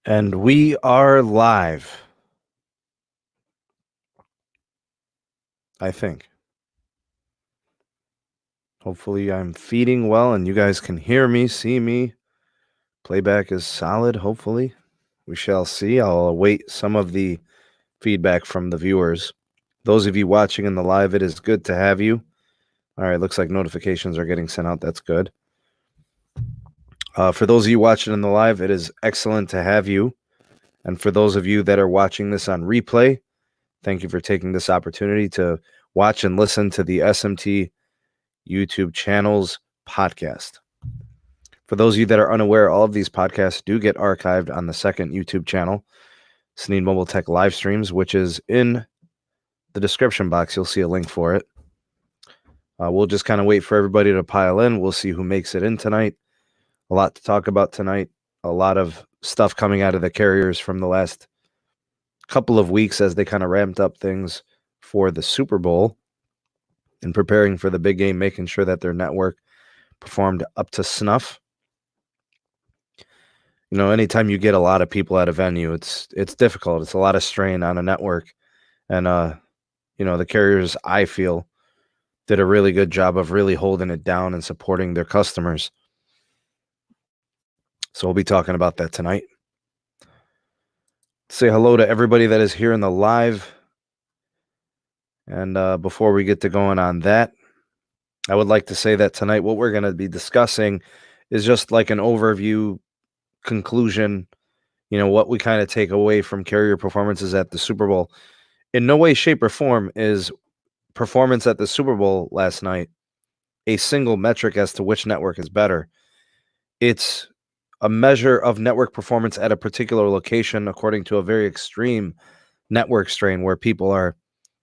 And we are live. I think. Hopefully, I'm feeding well and you guys can hear me, see me. Playback is solid, hopefully. We shall see. I'll await some of the feedback from the viewers. Those of you watching in the live, it is good to have you. All right, looks like notifications are getting sent out. That's good. For those of you watching in the live, it is excellent to have you. And for those of you that are watching this on replay, thank you for taking this opportunity to watch and listen to the SMT YouTube channel's podcast. For those of you that are unaware, all of these podcasts do get archived on the second YouTube channel, Sneed Mobile Tech Live Streams, which is in the description box. You'll see a link for it. We'll just kind of wait for everybody to pile in. We'll see who makes it in tonight. A lot to talk about tonight. A lot of stuff coming out of the carriers from the last couple of weeks as they kind of ramped up things for the Super Bowl and preparing for the big game, making sure that their network performed up to snuff. You know, anytime you get a lot of people at a venue, it's difficult. It's a lot of strain on a network. And, you know, the carriers, I feel, did a really good job of really holding it down and supporting their customers. So we'll be talking about that tonight. Say hello to everybody that is here in the live. And before we get to going on that, I would like to say that tonight what we're going to be discussing is just like an overview conclusion, you know, what we kind of take away from carrier performances at the Super Bowl. In no way, shape, or form is performance at the Super Bowl last night a single metric as to which network is better. It's a measure of network performance at a particular location according to a very extreme network strain where people are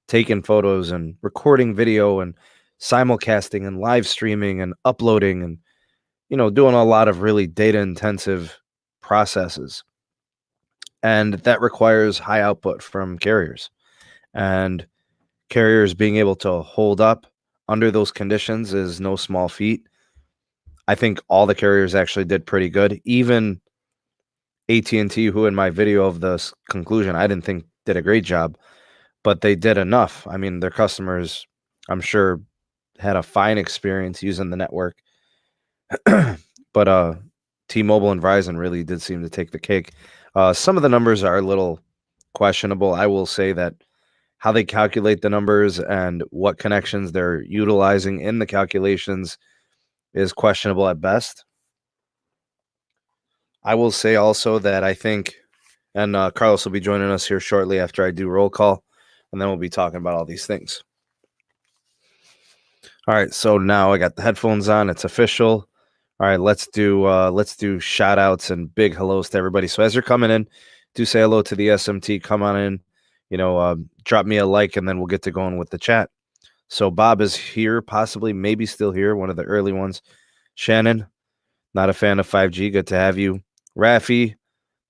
taking photos and recording video and simulcasting and live streaming and uploading and, you know, doing a lot of really data intensive processes. And that requires high output from carriers. And carriers being able to hold up under those conditions is no small feat. I think all the carriers actually did pretty good. Even AT&T, who in my video of this conclusion, I didn't think did a great job, but they did enough. I mean, their customers, I'm sure, had a fine experience using the network. But T-Mobile and Verizon really did seem to take the cake. Some of the numbers are a little questionable. I will say that how they calculate the numbers and what connections they're utilizing in the calculations is questionable at best. I will say also that I think, and Carlos will be joining us here shortly after I do roll call, and then we'll be talking about all these things. All right, so now I got the headphones on. It's official. All right, let's do shout outs and big hellos to everybody. So as you're coming in, do say hello to the SMT. Come on in, you know, drop me a like, and then we'll get to going with the chat. So Bob is here, possibly, maybe still here, one of the early ones. Shannon, not a fan of 5G. Good to have you. Rafi,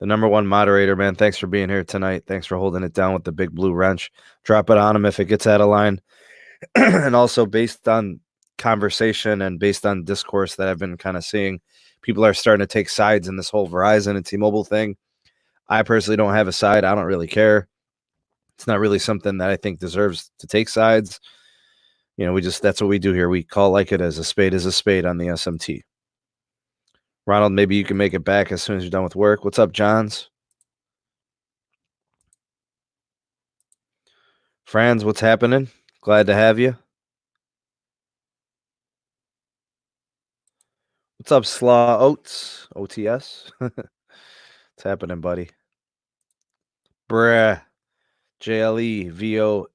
the number one moderator, man. Thanks for being here tonight. Thanks for holding it down with the big blue wrench. Drop it on him if it gets out of line. And also based on conversation and based on discourse that I've been kind of seeing, people are starting to take sides in this whole Verizon and T-Mobile thing. I personally don't have a side. I don't really care. It's not really something that I think deserves to take sides. You know, that's what we do here. We call like it is a spade on the SMT. Ronald, maybe you can make it back as soon as you're done with work. What's up, Johns? Franz, what's happening? Glad to have you. What's up, Slaw Oats? OTS? What's happening, buddy? Bruh. JLEVOLTE.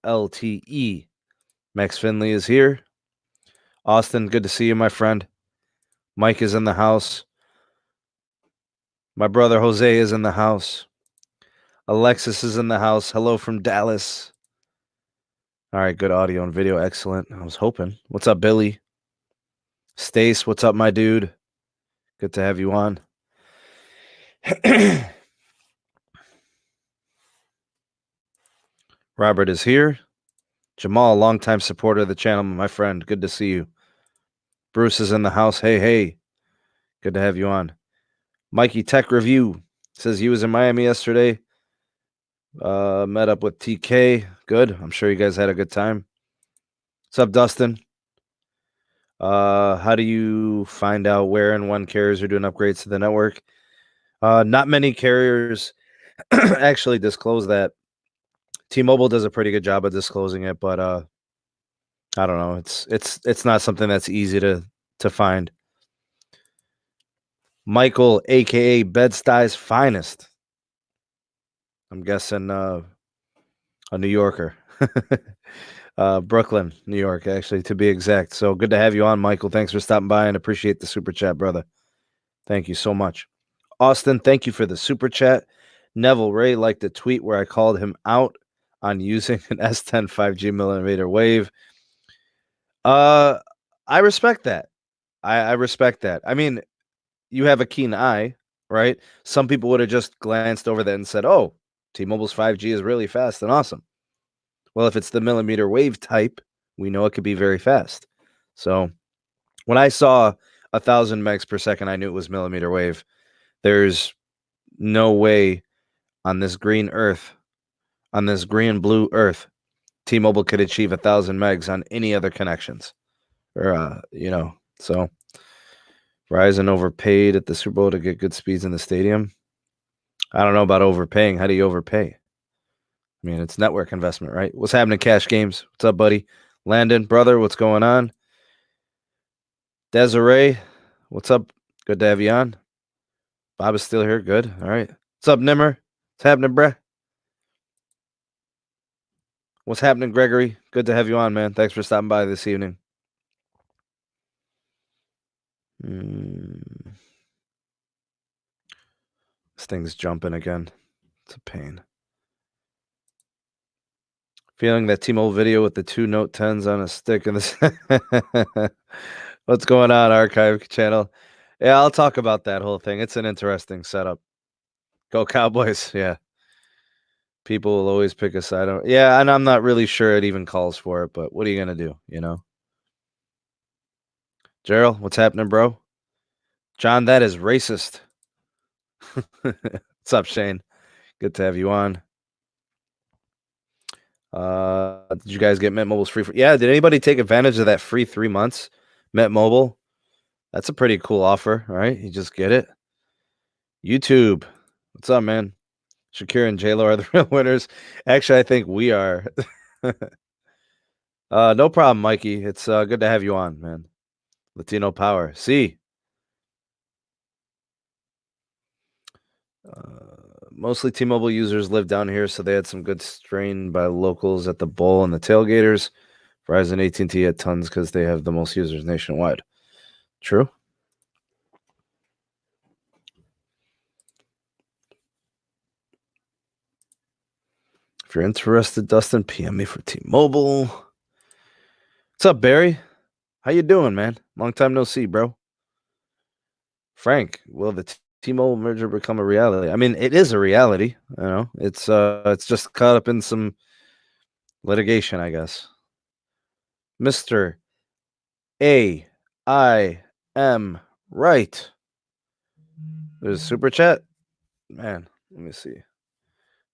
Max Finley is here. Austin, good to see you, my friend. Mike is in the house. My brother Jose is in the house. Alexis is in the house. Hello from Dallas. All right, good audio and video. Excellent. I was hoping. What's up, Billy? Stace, what's up, my dude? Good to have you on. Robert is here. Jamaal, longtime supporter of the channel, my friend. Good to see you. Bruce is in the house. Hey. Good to have you on. Mikey Tech Review. Says he was in Miami yesterday. Met up with TK. Good. I'm sure you guys had a good time. What's up, Dustin? How do you find out where and when carriers are doing upgrades to the network? Not many carriers actually disclose that. T-Mobile does a pretty good job of disclosing it, but I don't know. It's not something that's easy to find. Michael, aka Bed-Stuy's finest. I'm guessing a New Yorker. Brooklyn, New York, actually, to be exact. So good to have you on, Michael. Thanks for stopping by and appreciate the super chat, brother. Thank you so much. Austin, thank you for the super chat. Neville Ray liked a tweet where I called him out on using an S10 5G millimeter wave. I respect that. I respect that. I mean, you have a keen eye, right? Some people would have just glanced over that and said, oh, T-Mobile's 5G is really fast and awesome. Well, if it's the millimeter wave type, we know it could be very fast. So when I saw 1,000 megs per second, I knew it was millimeter wave. There's no way on this green earth, on this green blue earth, T-Mobile could achieve 1,000 megs on any other connections. Or, so Verizon overpaid at the Super Bowl to get good speeds in the stadium. I don't know about overpaying. How do you overpay? I mean, it's network investment, right? What's happening, Cash Games? What's up, buddy? Landon, brother, what's going on? Desiree, what's up? Good to have you on. Bob is still here. Good. All right. What's up, Nimmer? What's happening, bruh? What's happening, Gregory? Good to have you on, man. Thanks for stopping by this evening. This thing's jumping again. It's a pain. Feeling that T-Mobile video with the 2 Note 10s on a stick in this. What's going on, Archive channel? Yeah, I'll talk about that whole thing. It's an interesting setup. Go Cowboys. Yeah. People will always pick a side. Yeah, and I'm not really sure it even calls for it, but what are you going to do, you know? Gerald, what's happening, bro? John, that is racist. What's up, Shane? Good to have you on. Did you guys get Mint Mobile's free? Yeah, did anybody take advantage of that free 3 months? Mint Mobile? That's a pretty cool offer, right? You just get it. YouTube. What's up, man? Shakira and J-Lo are the real winners. Actually, I think we are. No problem, Mikey. It's good to have you on, man. Latino Power. See. Mostly T-Mobile users live down here, so they had some good strain by locals at the bowl and the tailgaters. Verizon, AT&T had tons because they have the most users nationwide. True. If you're interested, Dustin, PM me for T-Mobile. What's up, Barry? How you doing, man? Long time no see, bro. Frank, will the T-Mobile merger become a reality? I mean, it is a reality. You know, it's just caught up in some litigation, I guess. Mr. A.I.M. Right. There's a super chat? Man, let me see.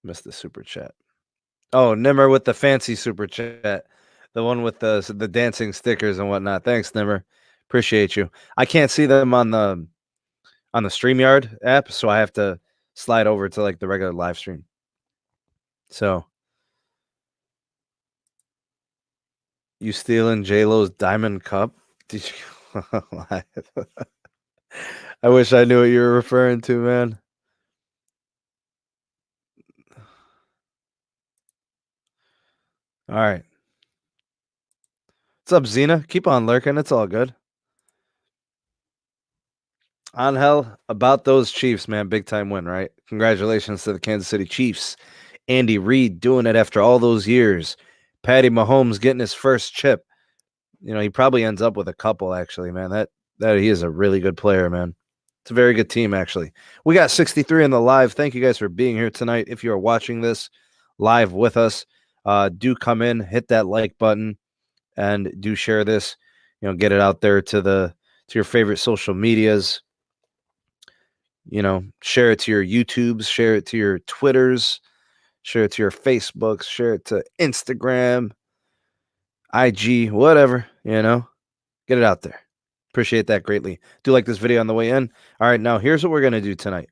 Missed the super chat. Oh, Nimmer with the fancy super chat. The one with the dancing stickers and whatnot. Thanks, Nimmer. Appreciate you. I can't see them on the StreamYard app, so I have to slide over to like the regular live stream. So you stealing J-Lo's diamond cup? Did you? I wish I knew what you were referring to, man. All right. What's up, Xena? Keep on lurking. It's all good. Angel, about those Chiefs, man. Big time win, right? Congratulations to the Kansas City Chiefs. Andy Reid doing it after all those years. Patty Mahomes getting his first chip. You know, he probably ends up with a couple, actually, man. That he is a really good player, man. It's a very good team, actually. We got 63 in the live. Thank you guys for being here tonight. If you are watching this live with us, do come in, hit that like button, and do share this. You know, get it out there to your favorite social medias. share it to your YouTubes, share it to your Twitters, share it to your Facebooks, share it to Instagram, IG, whatever, get it out there. Appreciate that greatly. Do like this video on the way in. All right, now here's what we're going to do tonight.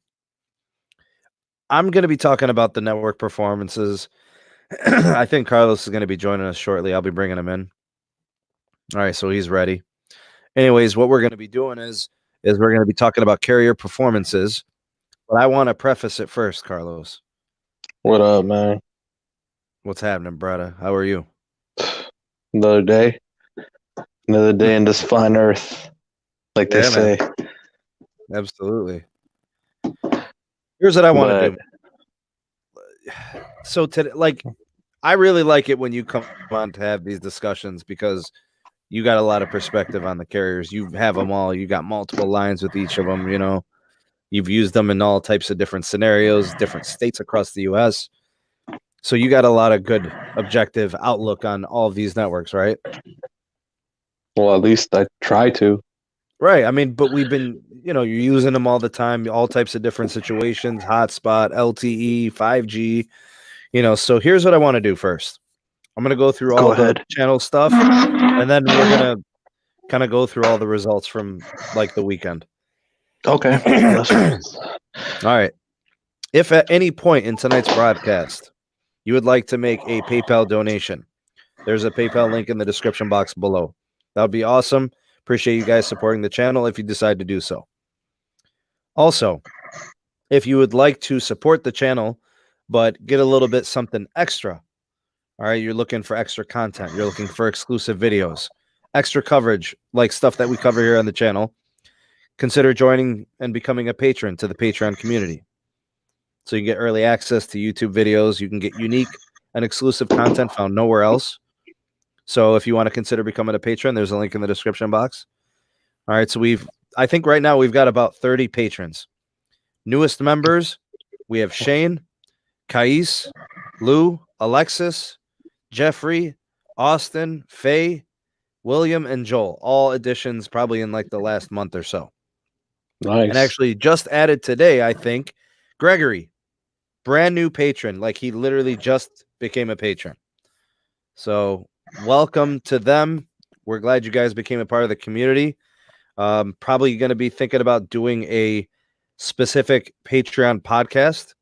I'm going to be talking about the network performances. I think Carlos is going to be joining us shortly. I'll be bringing him in. All right, so he's ready. Anyways, what we're going to be doing is we're going to be talking about carrier performances. But I want to preface it first, Carlos. What up, man? What's happening, brother? How are you? Another day in this fine earth, like they say. Absolutely. Here's what I want to do. So today, I really like it when you come on to have these discussions because you got a lot of perspective on the carriers. You have them all. You got multiple lines with each of them. You've used them in all types of different scenarios, different states across the U.S. So you got a lot of good objective outlook on all of these networks, right? Well, at least I try to. Right. I mean, but we've been, you're using them all the time, all types of different situations, hotspot, LTE, 5G, So here's what I want to do first. I'm going to go through all the channel stuff, and then we're going to kind of go through all the results from the weekend. Okay. All right. If at any point in tonight's broadcast you would like to make a PayPal donation, there's a PayPal link in the description box below. That would be awesome. Appreciate you guys supporting the channel if you decide to do so. Also, if you would like to support the channel but get a little bit something extra, all right, you're looking for extra content, you're looking for exclusive videos, extra coverage, like stuff that we cover here on the channel, consider joining and becoming a patron to the Patreon community. So you can get early access to YouTube videos. You can get unique and exclusive content found nowhere else. So if you want to consider becoming a patron, there's a link in the description box. All right, so I think right now we've got about 30 patrons. Newest members, we have Shane, Qais, Lou, Alexis, Jeffrey, Austin, Feye, William, and Joel. All additions probably in the last month or so. Nice. And actually just added today, I think, Gregory, brand new patron. He literally just became a patron. So welcome to them. We're glad you guys became a part of the community. Probably going to be thinking about doing a specific Patreon podcast.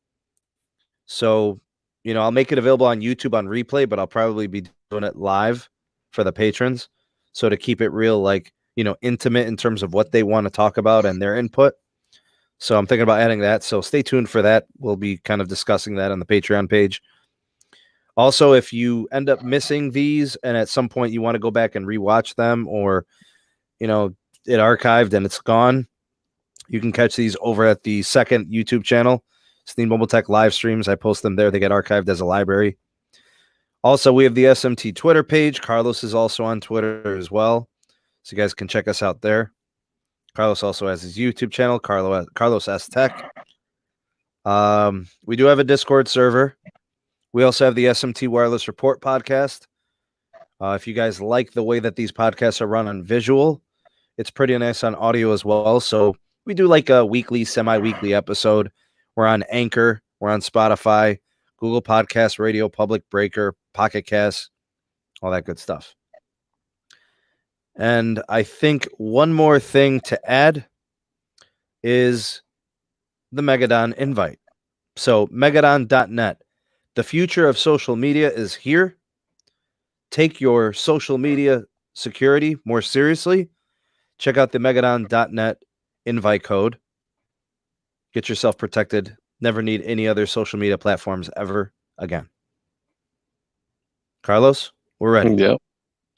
So, I'll make it available on YouTube on replay, but I'll probably be doing it live for the patrons. So to keep it real, intimate in terms of what they want to talk about and their input. So I'm thinking about adding that. So stay tuned for that. We'll be kind of discussing that on the Patreon page. Also, if you end up missing these and at some point you want to go back and rewatch them or, it archived and it's gone, you can catch these over at the second YouTube channel, Sneed Mobile Tech live streams. I post them there. They get archived as a library. Also, we have the SMT Twitter page. Carlos is also on Twitter as well. So you guys can check us out there. Carlos also has his YouTube channel, Carlos S Tech. We do have a Discord server. We also have the SMT Wireless Report Podcast. If you guys like the way that these podcasts are run on visual, it's pretty nice on audio as well. So we do a weekly, semi-weekly episode. We're on Anchor. We're on Spotify, Google Podcasts, Radio Public, Breaker, Pocket Casts, all that good stuff. And I think one more thing to add is the Megadon invite. So megadon.net. The future of social media is here. Take your social media security more seriously. Check out the megadon.net invite code. Get yourself protected. Never need any other social media platforms ever again. Carlos, we're ready. Yep,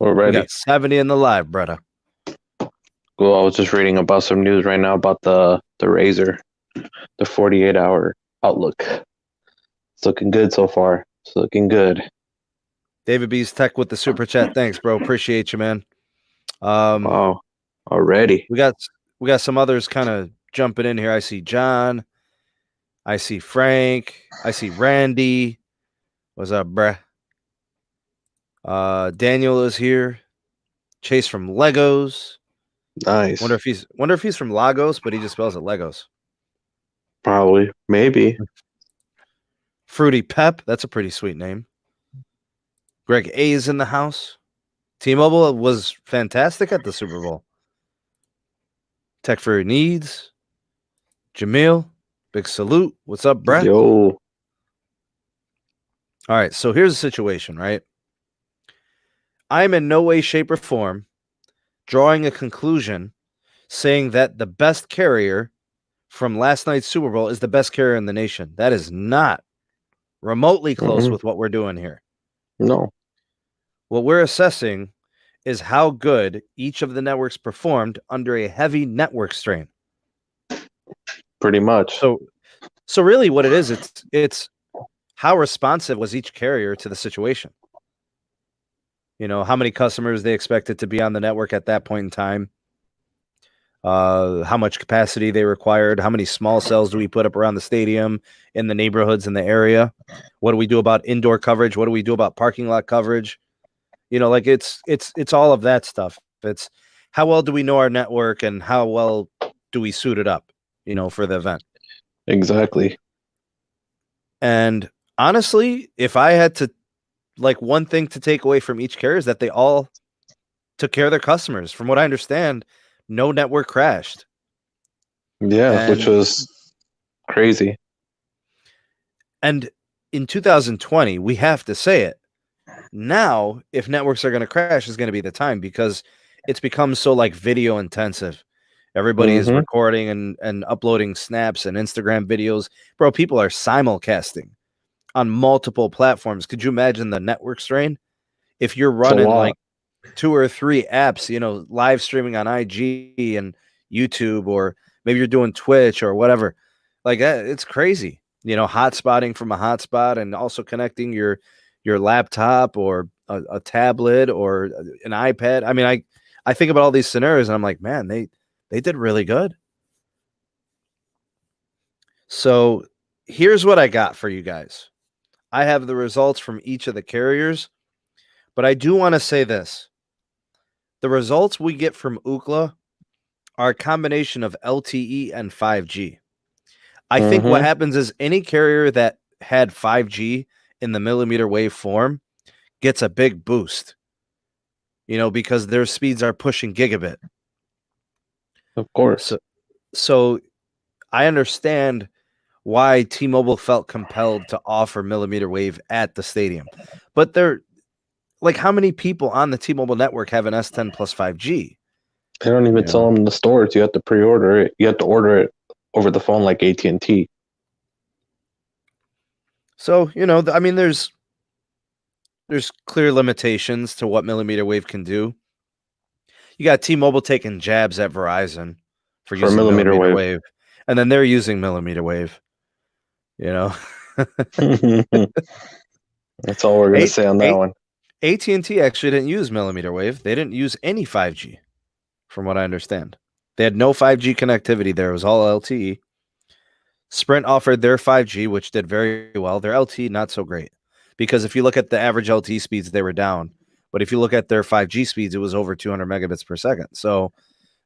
we're ready. We got 70 in the live, brother. Cool. I was just reading about some news right now about the Razer, the 48-hour outlook. It's looking good so far. It's looking good. David B's Tech with the super chat. Thanks, bro. Appreciate you, man. Wow. Already. We got some others kind of jumping in here. I see John. I see Frank. I see Randy. What's up, bruh? Daniel is here. Chase from Legos. Nice. Wonder if he's from Lagos, but he just spells it Legos. Probably. Maybe. Fruity Pep, that's a pretty sweet name. Greg A is in the house. T-Mobile was fantastic at the Super Bowl. Tech for your needs. Jamil, big salute. What's up, Brett? Yo. All right, so here's the situation, right? I'm in no way, shape, or form drawing a conclusion saying that the best carrier from last night's Super Bowl is the best carrier in the nation. That is not remotely close with what we're doing here. No. What we're assessing is how good each of the networks performed under a heavy network strain. Pretty much. So really what it is, it's how responsive was each carrier to the situation. You know, how many customers they expected to be on the network at that point in time. How much capacity they required, how many small cells do we put up around the stadium, in the neighborhoods, in the area? What do we do about indoor coverage? What do we do about parking lot coverage? You know, like it's all of that stuff. It's how well do we know our network and how well do we suit it up, you know, for the event. Exactly. And honestly, if I had to, like, one thing to take away from each carrier is that they all took care of their customers. From what I understand, no network crashed. Yeah, which was crazy. And in 2020, we have to say it. Now, if networks are going to crash, is going to be the time because it's become so like video intensive. Everybody is recording and uploading snaps and Instagram videos. Bro, people are simulcasting on multiple platforms. Could you imagine the network strain? If you're running like 2 or 3 apps, you know, live streaming on IG and YouTube, or maybe you're doing Twitch or whatever, like that, it's crazy. You know, hotspotting from a hotspot and also connecting your laptop or a tablet or an iPad. I mean, I think about all these scenarios and I'm like, man, they did really good. So here's what I got for you guys. I have the results from each of the carriers, but I do want to say this. The results we get from Ookla are a combination of LTE and 5G. I think what happens is any carrier that had 5G in the millimeter wave form gets a big boost, you know, because their speeds are pushing gigabit. Of course. So I understand why T-Mobile felt compelled to offer millimeter wave at the stadium. But they're like, how many people on the T-Mobile network have an S10 plus 5G? They don't even sell them in the stores. You have to pre-order it. You have to order it over the phone like AT&T. So, you know, I mean, there's clear limitations to what millimeter wave can do. You got T-Mobile taking jabs at Verizon for using millimeter wave. And then they're using millimeter wave. You know, that's all we're going to say on that one. AT&T actually didn't use millimeter wave. They didn't use any 5G, from what I understand. They had no 5G connectivity there. It was all LTE. Sprint offered their 5G, which did very well. Their LTE, not so great. Because if you look at the average LTE speeds, they were down. But if you look at their 5G speeds, it was over 200 megabits per second. So,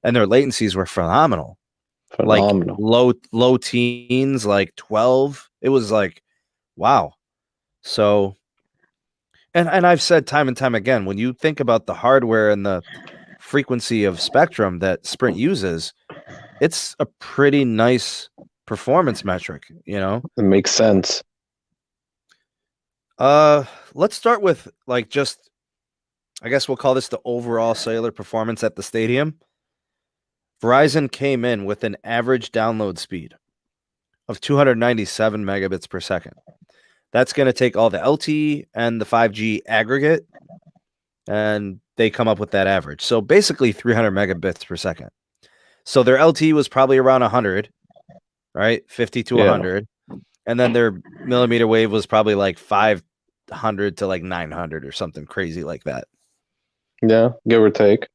and their latencies were phenomenal. Like low teens, like 12. It was like, wow. So, and I've said time and time again, when you think about the hardware and the frequency of spectrum that Sprint uses, it's a pretty nice performance metric, you know? It makes sense. Let's start with like just, I guess we'll call this the overall cellular performance at the stadium. Verizon came in with an average download speed of 297 megabits per second. That's going to take all the LTE and the 5G aggregate, and they come up with that average. So basically 300 megabits per second. So their LTE was probably around 100, right? 50 to 100. And then their millimeter wave was probably like 500 to like 900 or something crazy like that. Yeah, give or take.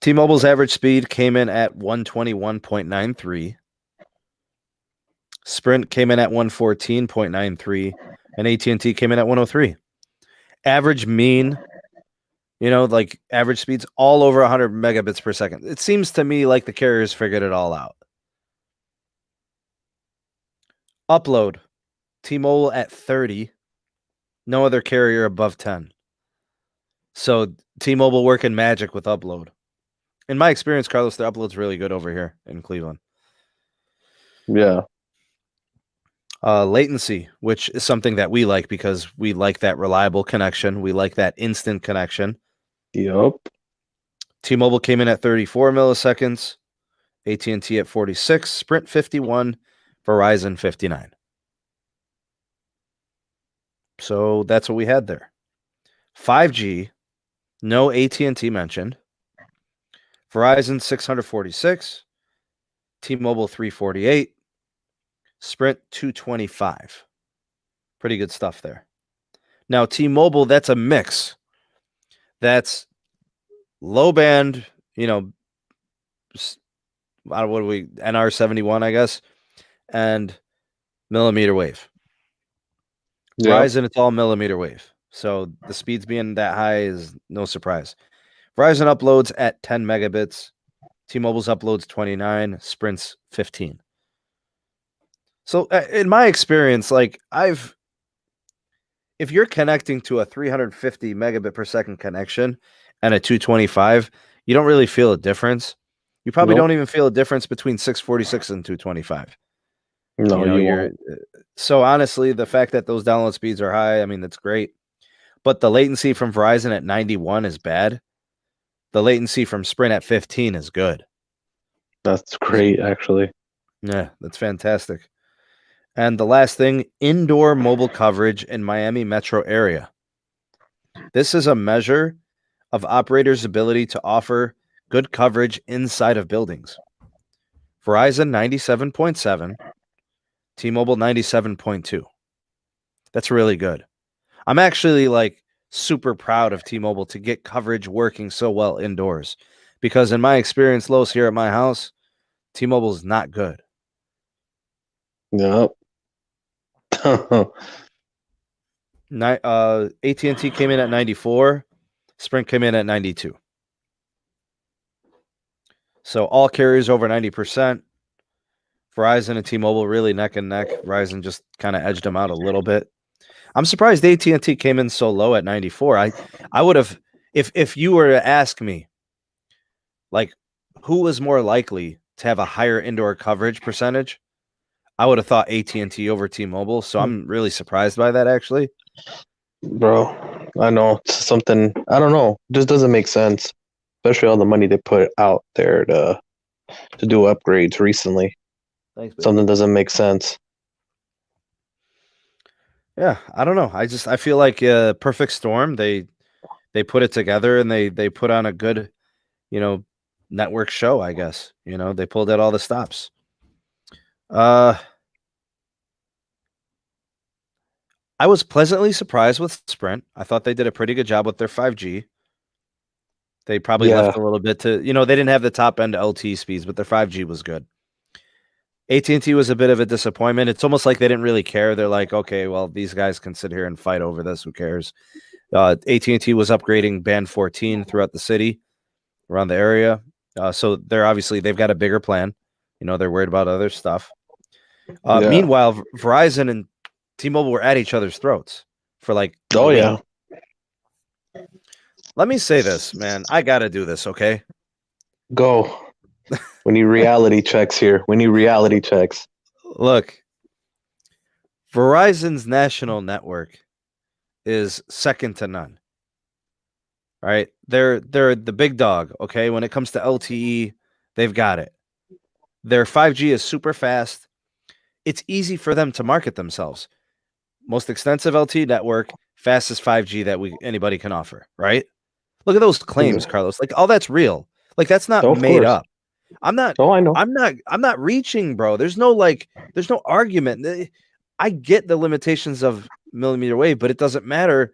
T-Mobile's average speed came in at 121.93. Sprint came in at 114.93, and AT&T came in at 103. Average mean, you know, like average speeds all over 100 megabits per second. It seems to me like the carriers figured it all out. Upload. T-Mobile at 30. No other carrier above 10. So T-Mobile working magic with upload. In my experience, Carlos, the upload's really good over here in Cleveland. Yeah. Latency, which is something that we like because we like that reliable connection. We like that instant connection. Yup. T-Mobile came in at 34 milliseconds, AT&T at 46, Sprint 51, Verizon 59. So that's what we had there. 5G, no AT&T mentioned. Verizon 646, T-Mobile 348, Sprint 225. Pretty good stuff there. Now, T-Mobile, that's a mix. That's low band, what do we, NR71, I guess, and millimeter wave. Yep. Verizon, it's all millimeter wave. So the speeds being that high is no surprise. Verizon uploads at 10 megabits. T-Mobile's uploads 29, Sprint's 15. So in my experience, if you're connecting to a 350 megabit per second connection and a 225, you don't really feel a difference. You probably don't even feel a difference between 646 and 225. No, you won't. So honestly, the fact that those download speeds are high, I mean, that's great. But the latency from Verizon at 91 is bad. The latency from Sprint at 15 is good. That's great, actually. Yeah, that's fantastic. And the last thing, indoor mobile coverage in Miami metro area. This is a measure of operators' ability to offer good coverage inside of buildings. Verizon 97.7, T-Mobile 97.2. That's really good. I'm actually super proud of T-Mobile to get coverage working so well indoors, because in my experience, Los, here at my house, T-Mobile is not good. Yep. AT&T came in at 94. Sprint came in at 92. So all carriers over 90%. Verizon and T-Mobile really neck and neck. Verizon just kind of edged them out a little bit. I'm surprised AT&T came in so low at 94. I would have, if you were to ask me, who was more likely to have a higher indoor coverage percentage, I would have thought AT&T over T-Mobile. So I'm really surprised by that, actually. Bro, I know. It's something, I don't know. It just doesn't make sense. Especially all the money they put out there to do upgrades recently. Thanks, baby. Something doesn't make sense. Yeah, I don't know. I feel like perfect storm. They put it together and they put on a good, network show, I guess. They pulled out all the stops. I was pleasantly surprised with Sprint. I thought they did a pretty good job with their 5G. They probably left a little bit to, they didn't have the top end LTE speeds, but their 5G was good. AT&T was a bit of a disappointment. It's almost like they didn't really care. They're like, okay, well, these guys can sit here and fight over this. Who cares? AT&T was upgrading band 14 throughout the city, around the area. So they've got a bigger plan. They're worried about other stuff. Meanwhile, Verizon and T-Mobile were at each other's throats for yeah. Let me say this, man. I got to do this, okay? Go. We need reality checks here. We need reality checks. Look, Verizon's national network is second to none. Right? They're the big dog, okay? When it comes to LTE, they've got it. Their 5G is super fast. It's easy for them to market themselves. Most extensive LTE network, fastest 5G that anybody can offer, right? Look at those claims, Carlos. All that's real. That's not made up. I'm not. Oh, I know. I'm not reaching, bro. There's no argument. I get the limitations of millimeter wave, but it doesn't matter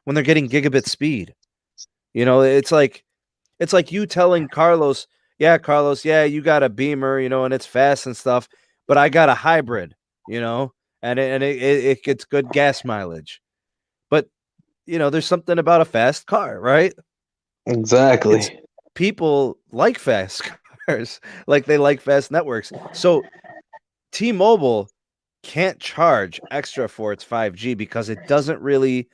when they're getting gigabit speed. It's like you telling Carlos, yeah, you got a Beamer, and it's fast and stuff, but I got a hybrid, and it gets good gas mileage. But there's something about a fast car, right? Exactly. People like fast cars, they like fast networks. So T-Mobile can't charge extra for its 5G because it doesn't really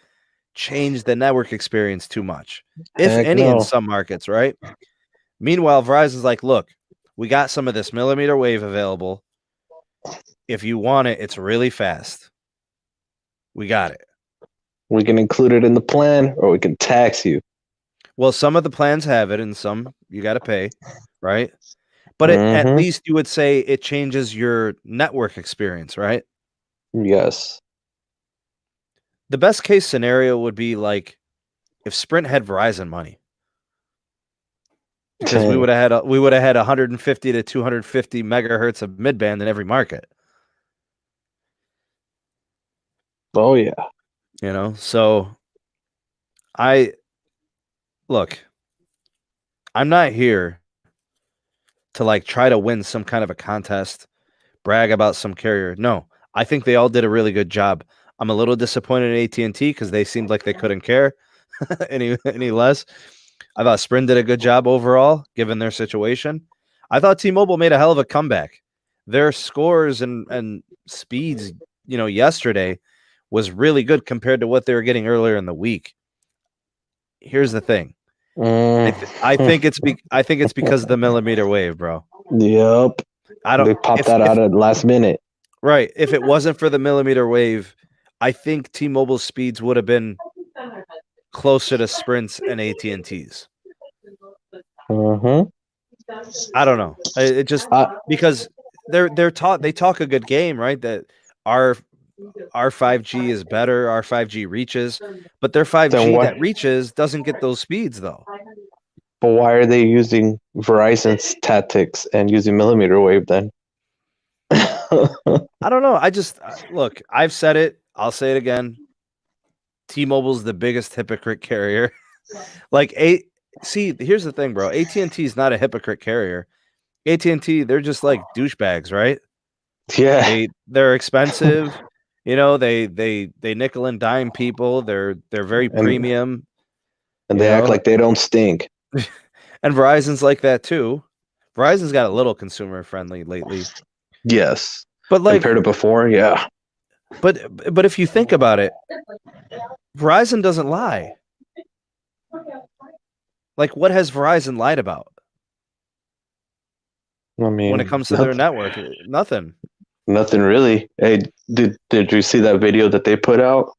change the network experience too much, if Heck any, in no. some markets, right? Meanwhile, Verizon's like, look, we got some of this millimeter wave available. If you want it, it's really fast. We got it. We can include it in the plan, or we can tax you. Well, some of the plans have it, and some you got to pay, right? But at least you would say it changes your network experience, right? Yes. The best case scenario would be like if Sprint had Verizon money, because we would have had 150 to 250 megahertz of midband in every market. Oh yeah. So I'm not here to like try to win some kind of a contest, brag about some carrier. No, I think they all did a really good job. I'm a little disappointed in AT&T because they seemed like they couldn't care any less. I thought Sprint did a good job overall, given their situation. I thought T-Mobile made a hell of a comeback. Their scores and speeds, yesterday was really good compared to what they were getting earlier in the week. Here's the thing. I think it's because of the millimeter wave, bro. Yep. They popped that out at the last minute. Right. If it wasn't for the millimeter wave, I think T-Mobile's speeds would have been closer to Sprint's and AT&T's. I don't know. It just because they talk a good game, right? That our 5G is better, our 5G reaches, but their 5G that reaches doesn't get those speeds though. But why are they using Verizon's tactics and using millimeter wave then? I don't know. I just look, I've said it, I'll say it again. T-Mobile's the biggest hypocrite carrier. Here's the thing, bro. AT&T is not a hypocrite carrier. AT&T, they're just like douchebags, right? Yeah. They're expensive. They nickel and dime people. They're very premium. And they act like they don't stink. And Verizon's like that too. Verizon's got a little consumer friendly lately. Yes. But like compared to before, yeah. But if you think about it, Verizon doesn't lie. Like, what has Verizon lied about? I mean, when it comes to their network, nothing. Nothing really. Hey, did you see that video that they put out?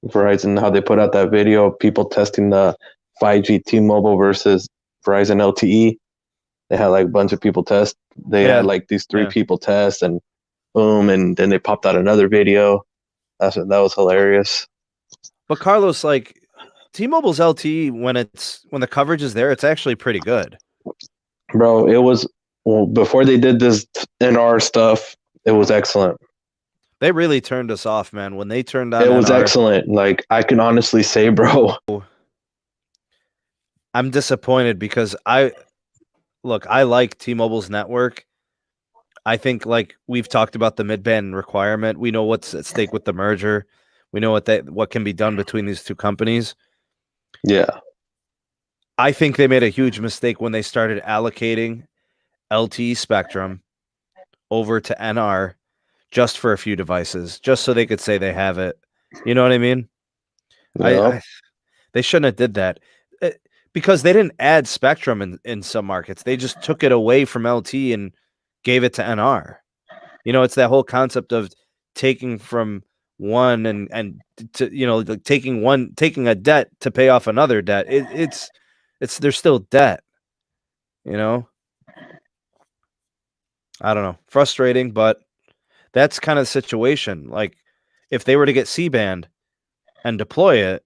Verizon, how they put out that video of people testing the 5G T-Mobile versus Verizon LTE. They had like a bunch of people test. They had like these three people test, and boom, and then they popped out another video. That was hilarious. But Carlos, like T-Mobile's LTE, when the coverage is there, it's actually pretty good. Bro, it was before they did this NR stuff. It was excellent. They really turned us off, man. When they turned on, it was NR, excellent. Like I can honestly say, bro, I'm disappointed because I like T-Mobile's network. I think like we've talked about the mid-band requirement. We know what's at stake with the merger. We know what can be done between these two companies. Yeah. I think they made a huge mistake when they started allocating LTE spectrum over to NR just for a few devices, just so they could say they have it. You know what I mean? Yeah. They shouldn't have did that because they didn't add spectrum in some markets. They just took it away from LTE and gave it to NR. It's that whole concept of taking from one and to like taking a debt to pay off another debt. It's there's still debt. I don't know, frustrating, but that's kind of the situation. Like if they were to get C-band and deploy it,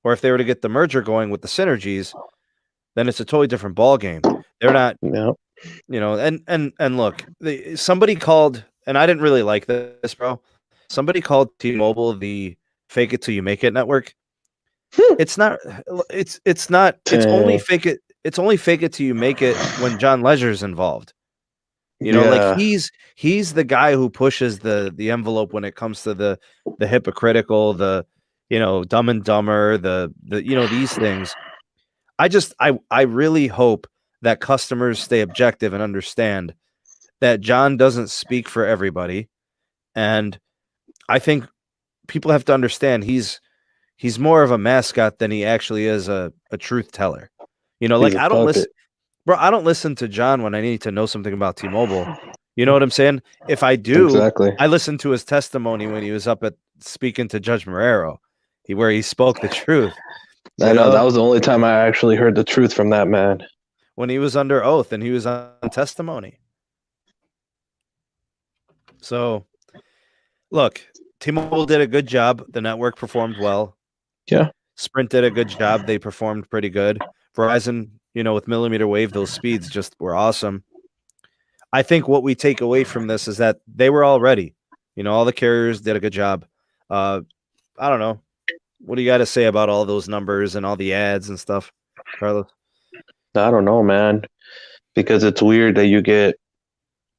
or if they were to get the merger going with the synergies, then it's a totally different ball game. They're not, and look, somebody called, and I didn't really like this, bro. Somebody called T-Mobile the fake it till you make it network. It's not. It's not. It's only fake it. It's only fake it till you make it when John Leisure's involved. Like he's the guy who pushes the envelope when it comes to the hypocritical, the Dumb and Dumber, the these things. I really hope that customers stay objective and understand that John doesn't speak for everybody, and I think people have to understand he's more of a mascot than he actually is a truth teller. Like I don't listen, bro. I don't listen to John when I need to know something about T-Mobile. You know what I'm saying? If I do, Exactly. I listened to his testimony when he was up at speaking to Judge Marrero, where he spoke the truth. I know that was the only time I actually heard the truth from that man. When he was under oath and he was on testimony. So, look, T-Mobile did a good job. The network performed well. Yeah. Sprint did a good job. They performed pretty good. Verizon, with millimeter wave, those speeds just were awesome. I think what we take away from this is that they were all ready. All the carriers did a good job. I don't know. What do you got to say about all those numbers and all the ads and stuff, Carlos? I don't know, man, because it's weird that you get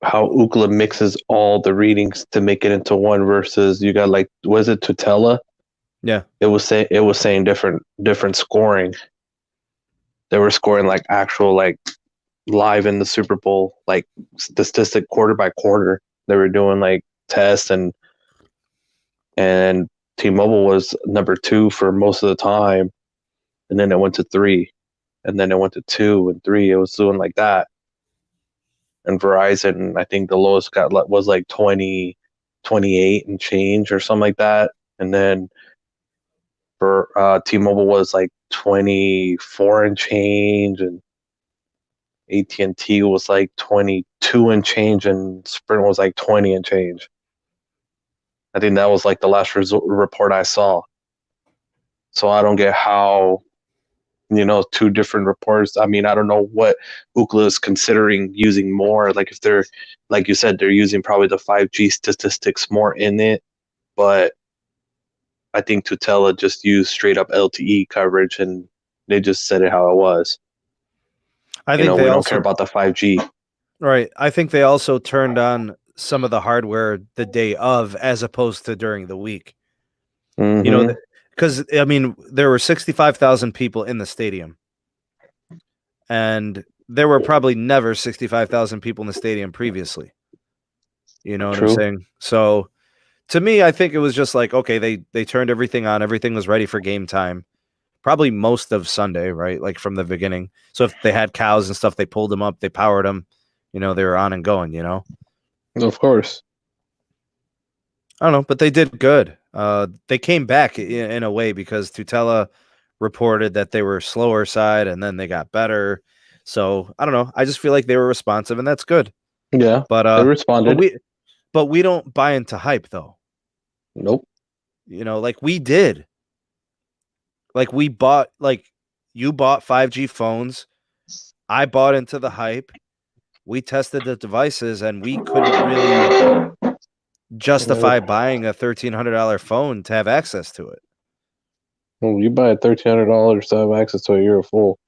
how Ookla mixes all the readings to make it into one versus you got was it Tutela? Yeah, it was saying different scoring. They were scoring actual live in the Super Bowl statistic quarter by quarter. They were doing tests and T-Mobile was number 2 for most of the time, and then it went to 3, and then it went to 2 and 3. It was doing like that. And Verizon, I think the lowest was 20, 28 and change or something like that. And then for T-Mobile was 24 and change, and AT&T was 22 and change, and Sprint was 20 and change. I think that was the last report I saw. So I don't get how, 2 different reports. I mean, I don't know what Ookla is considering using more. If they're, like you said, they're using probably the 5G statistics more in it. But I think Tutela just used straight up LTE coverage, and they just said it how it was. I think we don't care about the 5G. Right. I think they also turned on some of the hardware the day of as opposed to during the week. Mm-hmm. Because, there were 65,000 people in the stadium. And there were probably never 65,000 people in the stadium previously. You know what True. I'm saying? So, to me, I think it was just okay, they turned everything on. Everything was ready for game time. Probably most of Sunday, right? From the beginning. So, if they had cows and stuff, they pulled them up, they powered them. They were on and going, Of course. I don't know, but they did good. They came back in a way because Tutela reported that they were slower side and then they got better. So I don't know. I just feel like they were responsive and that's good. Yeah, but they responded. But we don't buy into hype though. Nope. We did. We bought you bought 5G phones. I bought into the hype. We tested the devices and we couldn't really justify buying a $1,300 phone to have access to it. Well, you buy $1,300 to have access to it, you're a fool.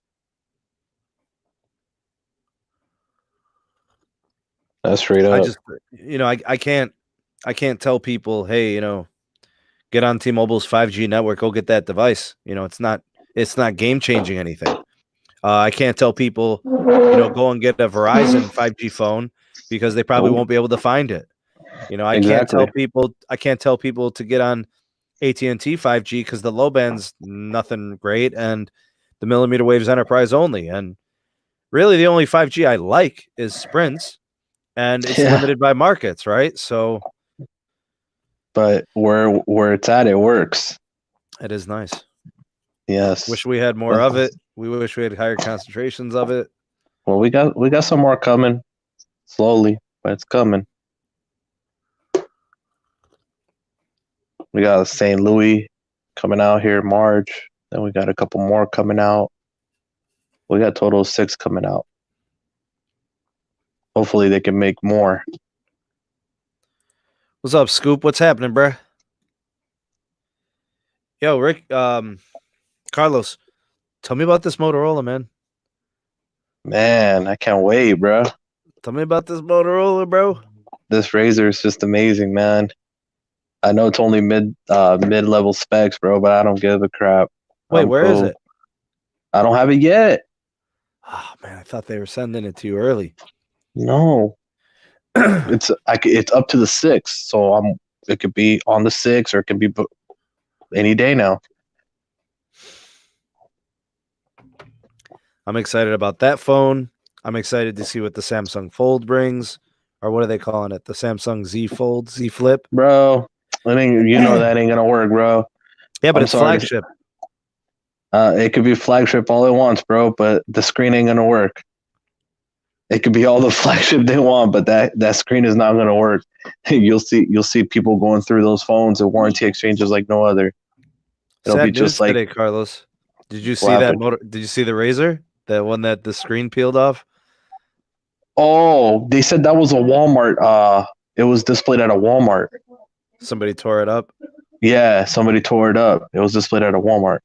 That's straight up. I just, I can't tell people, hey, get on T-Mobile's 5G network, go get that device. It's not game changing anything. I can't tell people, go and get a Verizon 5G phone because they probably won't be able to find it. I can't tell people to get on AT&T 5G because the low band's nothing great and the millimeter wave's enterprise only. And really the only 5G I like is Sprint's, and it's limited by markets, right? So, but where it's at, it works. It is nice. Yes. Wish we had more of it. We wish we had higher concentrations of it. Well, we got some more coming slowly, but it's coming. We got St. Louis coming out here in March. Then we got a couple more coming out. We got a total of 6 coming out. Hopefully they can make more. What's up, Scoop? What's happening, bruh? Yo, Rick, Carlos, tell me about this Motorola, man. Man, I can't wait, bro. Tell me about this Motorola, bro. This Razr is just amazing, man. I know it's only mid-level specs, bro, but I don't give a crap. Wait, where is it? I don't have it yet. Oh, man, I thought they were sending it to you early. No. it's up to the 6th, so it could be on the 6th or it can be any day now. I'm excited about that phone. I'm excited to see what the Samsung Fold brings, or what are they calling it? The Samsung Z Fold, Z Flip, bro. That ain't gonna work, bro. Yeah, but it's flagship. It could be flagship all it wants, bro, but the screen ain't gonna work. It could be all the flagship they want, but that screen is not gonna work. You'll see people going through those phones and warranty exchanges like no other. It'll be just like today, Carlos. Did you see that motor? Did you see the Razor? That one that the screen peeled off? Oh, they said that was a Walmart. It was displayed at a Walmart. Somebody tore it up? Yeah, somebody tore it up. It was displayed at a Walmart.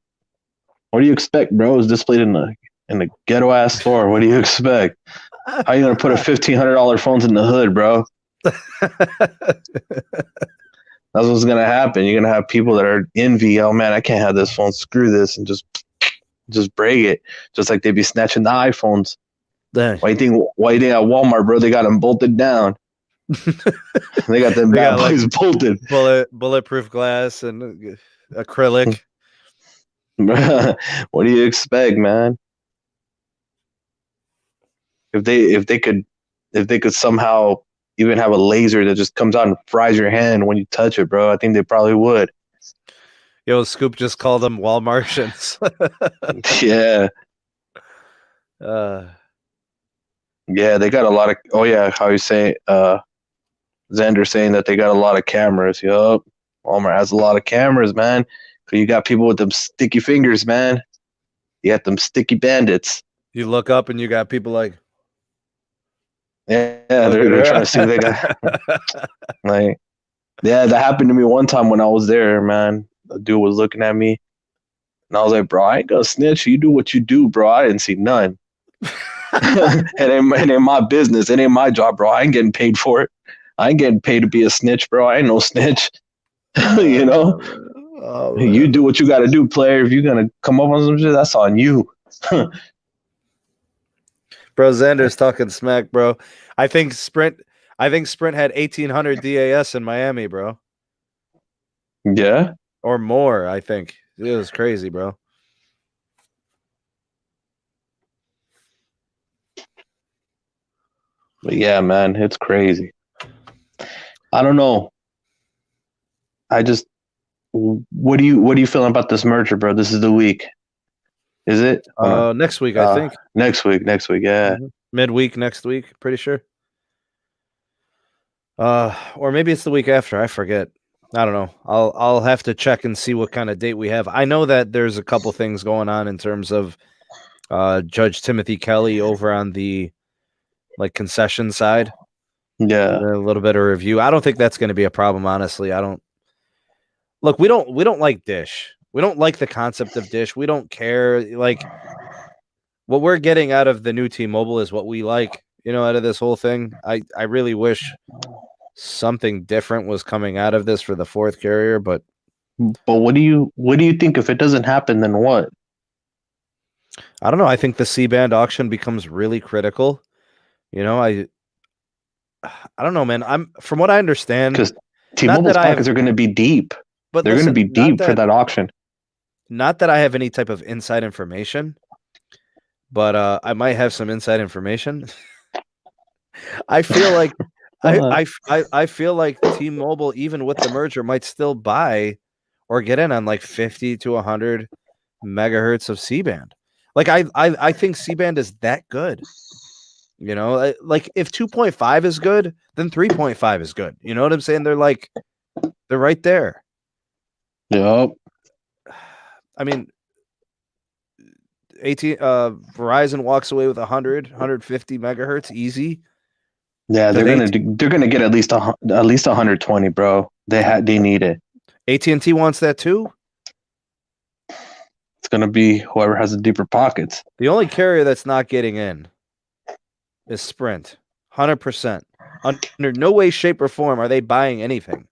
What do you expect, bro? It was displayed in the ghetto ass store. What do you expect? How are you gonna put a $1,500 phones in the hood, bro? That's what's gonna happen. You're gonna have people that are envy. Oh man, I can't have this phone. Screw this, and just break it. Just like they be snatching the iPhones. Dang. Why you think at Walmart, bro? They got them bolted down. They got them bad boys bolted. Bulletproof glass and acrylic. What do you expect, man? If they could somehow even have a laser that just comes out and fries your hand when you touch it, bro, I think they probably would. Yo, Scoop just called them Walmartians. Yeah. Yeah, they got a lot of. Oh yeah, how you say? Xander saying that they got a lot of cameras. Yup, Walmart has a lot of cameras, man. So you got people with them sticky fingers, man. You got them sticky bandits. You look up and you got people like. Yeah, they're trying to see what they got. Like, yeah, that happened to me one time when I was there, man. The dude was looking at me, and I was like, "Bro, I ain't gonna snitch. You do what you do, bro. I didn't see none. it ain't my business. It ain't my job, bro. I ain't getting paid for it. I ain't getting paid to be a snitch, bro. I ain't no snitch. You know, you do what you got to do, player. If you're gonna come up on some shit, that's on you." Bro, Xander's talking smack, bro. I think Sprint had 1,800 DAS in Miami, bro. Yeah, or more. I think it was crazy, bro. But yeah, man, it's crazy. I don't know. What do you feeling about this merger, bro? This is the week. Is it? Next week, I think. Next week, yeah. Mm-hmm. Midweek next week, pretty sure. Or maybe it's the week after. I forget. I don't know. I'll have to check and see what kind of date we have. I know that there's a couple things going on in terms of Judge Timothy Kelly over on the concession side. Yeah, a little bit of review. I don't think that's going to be a problem, honestly. I don't. Look, we don't like Dish. We don't like the concept of Dish. We don't care. Like, what we're getting out of the new T-Mobile is what we like, out of this whole thing. I really wish something different was coming out of this for the fourth carrier, but what do you think if it doesn't happen, then what? I don't know. I think the C-band auction becomes really critical. I don't know, man. From what I understand, because T-Mobile's pockets are going to be deep. But they're going to be deep for that auction. Not that I have any type of inside information, but I might have some inside information. I feel like I feel like T-Mobile, even with the merger, might still buy or get in on 50 to 100 megahertz of C-band. I think C-band is that good. If 2.5 is good, then 3.5 is good. You know what I'm saying? They're right there. Yep. I mean, Verizon walks away with 150 megahertz easy. Yeah, they're gonna get at least 120, bro. They need it. AT&T wants that too. It's gonna be whoever has the deeper pockets. The only carrier that's not getting in is Sprint. 100%. Under no way, shape, or form are they buying anything.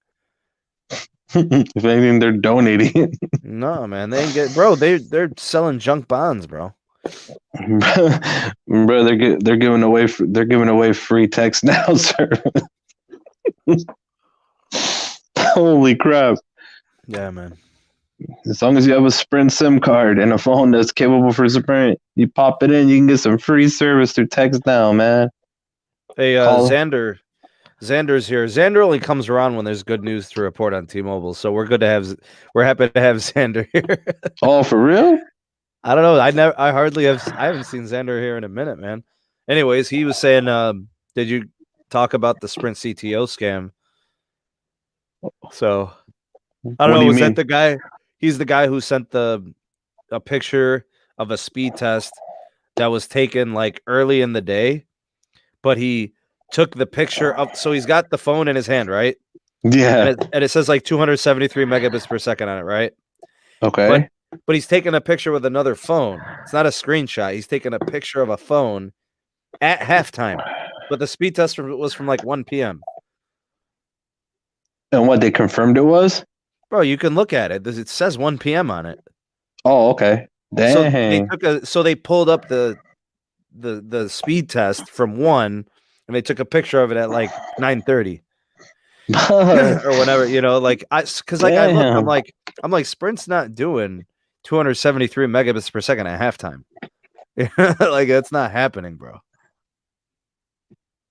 If anything, they're donating. No, man, they ain't bro. They're selling junk bonds, bro. Bro, they're giving away free text now, sir. Holy crap! Yeah, man. As long as you have a Sprint SIM card and a phone that's capable for Sprint, you pop it in, you can get some free service through text now, man. Hey, Call. Xander's here. Xander only comes around when there's good news to report on T-Mobile, so we're happy to have Xander here. Oh, for real? I don't know. I haven't seen Xander here in a minute, man. Anyways, he was saying, did you talk about the Sprint CTO scam? So I don't know. Was that the guy? He's the guy who sent a picture of a speed test that was taken like early in the day, but he took the picture of. So he's got the phone in his hand, right? Yeah. And it says like 273 megabits per second on it, right? Okay. But he's taking a picture with another phone. It's not a screenshot. He's taking a picture of a phone at halftime. But the speed test was from like 1 p.m. And what they confirmed it was? Bro, you can look at it. It says 1 p.m. on it. Oh, okay. Dang. So they pulled up the speed test from 1 and they took a picture of it at like 9:30. Or whatever, like I look, I'm like Sprint's not doing 273 megabits per second at halftime. Like that's not happening, bro.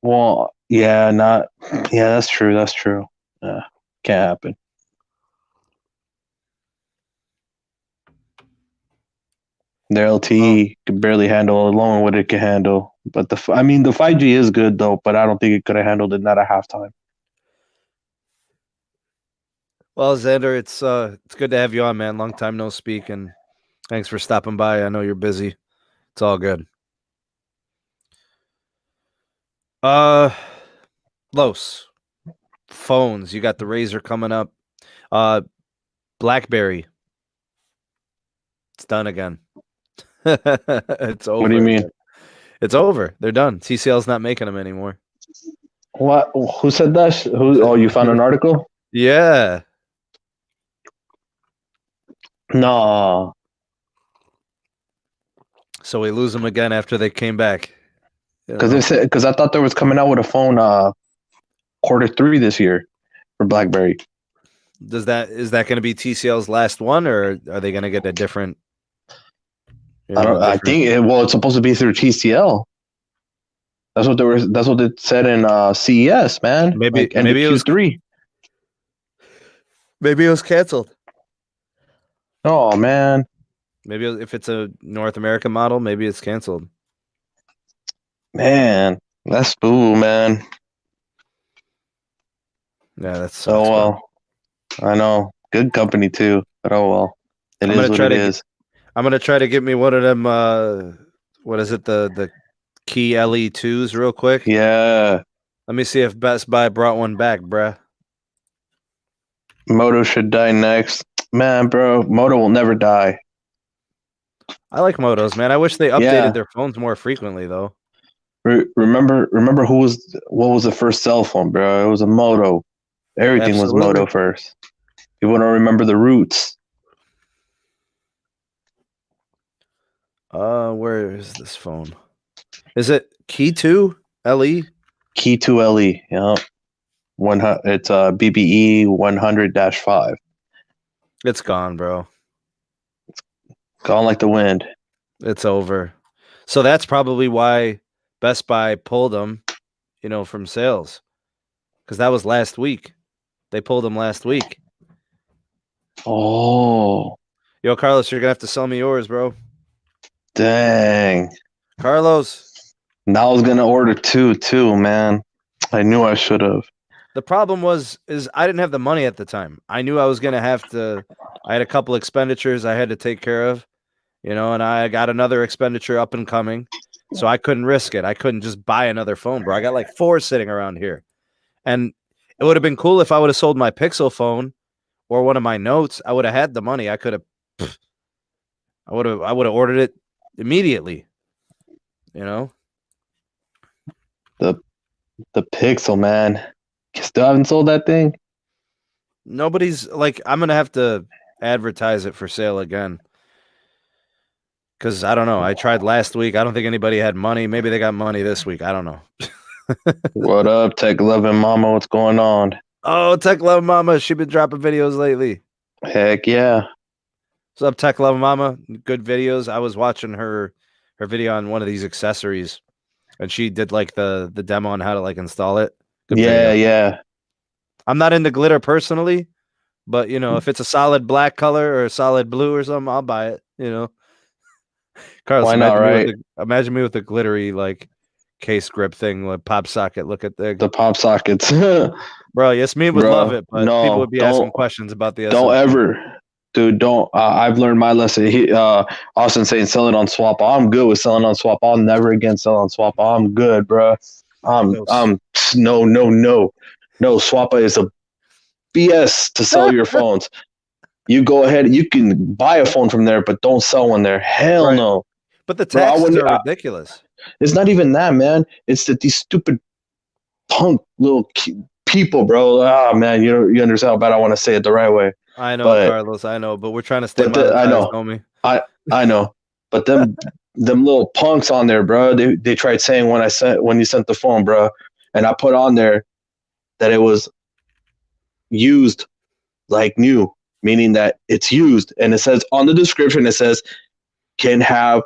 Well, yeah, that's true. Can't happen. Their LTE could barely handle alone what it can handle. But the 5G is good though, but I don't think it could have handled it not at halftime. Well, Xander, it's good to have you on, man. Long time no speak, and thanks for stopping by. I know you're busy. It's all good. Los phones. You got the Razor coming up. BlackBerry. It's done again. It's over. What do you mean? It's over. They're done. TCL's not making them anymore. What? Who said that? Oh, you found an article? Yeah. No. So we lose them again after they came back. Because I thought there was coming out with a phone Q3 this year for BlackBerry. Is that going to be TCL's last one, or are they going to get a different? I think it's supposed to be through TCL. That's what it said in CES, man. Maybe it was Q3. Maybe it was canceled. Oh man. Maybe if it's a North American model, maybe it's canceled. Man, that's boo, man. Yeah, that's. Oh well. I know. Good company too, but oh well. It is what it is. I'm gonna try to get me one of them. What is it? The Key LE2s, real quick. Yeah. Let me see if Best Buy brought one back, bruh. Moto should die next, man, bro. Moto will never die. I like Motos, man. I wish they updated their phones more frequently, though. Remember what was the first cell phone, bro? It was a Moto. Everything was Moto first. You want to remember the roots. Where is this phone? Is it Key 2 LE? Key 2 LE, yeah. It's BBE 100-5. It's gone, bro. It's gone like the wind. It's over. So that's probably why Best Buy pulled them, from sales. Because that was last week. They pulled them last week. Oh. Yo, Carlos, you're going to have to sell me yours, bro. Dang. Carlos. Now I was going to order two, too, man. I knew I should have. The problem is I didn't have the money at the time. I knew I was going to have to. I had a couple expenditures I had to take care of, and I got another expenditure up and coming. So I couldn't risk it. I couldn't just buy another phone, bro. I got like 4 sitting around here. And it would have been cool if I would have sold my Pixel phone or one of my Notes. I would have had the money. I would have ordered it immediately. The Pixel, man. You still haven't sold that thing? Nobody's like, I'm going to have to advertise it for sale again. Because I don't know. I tried last week. I don't think anybody had money. Maybe they got money this week. I don't know. What up, Tech Loving Mama? What's going on? Oh, Tech Love Mama. She been dropping videos lately. Heck yeah. What's up, Tech Love Mama? Good videos. I was watching her video on one of these accessories, and she did like the demo on how to like install it. Good video. Yeah. I'm not into glitter personally, but you know, if it's a solid black color or a solid blue or something, I'll buy it. You know, Carlos, Why not, right? Imagine me with a glittery like case grip thing with pop socket. Look at the pop sockets. Bro, Yasmin would love it, but people would be asking questions about the SMT. Don't ever. Dude, don't. I've learned my lesson. Austin saying sell it on swap. I'm good with selling on swap. I'll never again sell on swap. I'm good, bro. No. Swappa is a BS to sell your phones. You go ahead. You can buy a phone from there, but don't sell one there. Hell no. But the taxes are ridiculous. It's not even that, man. It's that these stupid punk little people, bro. Ah, man, you understand how bad I want to say it the right way. I know, Carlos. I know, but we're trying to stay monetized, I know. Homie. I know, but them little punks on there, bro. They tried saying when you sent the phone, bro, and I put on there that it was used like new, meaning that it's used, and it says on the description, it says can have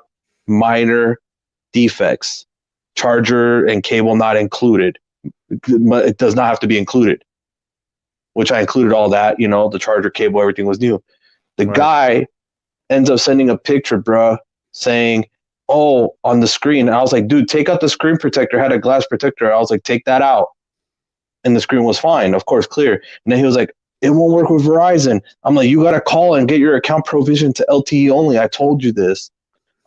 minor defects, charger and cable not included. It does not have to be included, which I included all that, you know, the charger, cable, everything was new. The guy ends up sending a picture, bro, saying, oh, on the screen. And I was like, dude, take out the screen protector. It had a glass protector. I was like, take that out. And the screen was fine, of course, clear. And then he was like, it won't work with Verizon. I'm like, you got to call and get your account provisioned to LTE only. I told you this.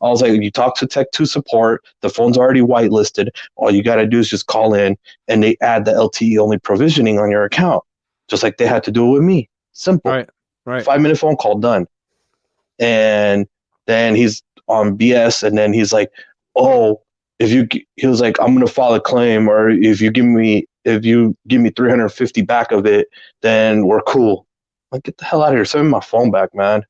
I was like, you talk to Tech 2 support. The phone's already whitelisted. All you got to do is just call in and they add the LTE only provisioning on your account, just like they had to do it with me. Simple. Right. 5-minute phone call, done. And then he's on BS, and then he's like, oh, he was like, I'm going to file a claim, or if you give me 350 back of it, then we're cool. Like, get the hell out of here. Send me my phone back, man.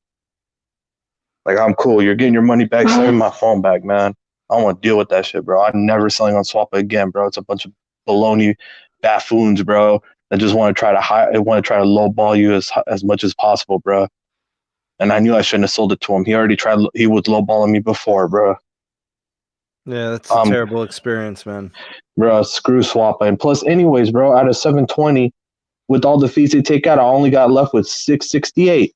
Like, I'm cool. You're getting your money back. Send me my phone back, man. I don't want to deal with that shit, bro. I'm never selling on Swappa again, bro. It's a bunch of baloney buffoons, bro, that just want to try to lowball you as much as possible, bro. And I knew I shouldn't have sold it to him. He was lowballing me before, bro. Yeah, that's a terrible experience, man. Bro, screw Swappa. And plus, anyways, bro, out of 720, with all the fees they take out, I only got left with 668.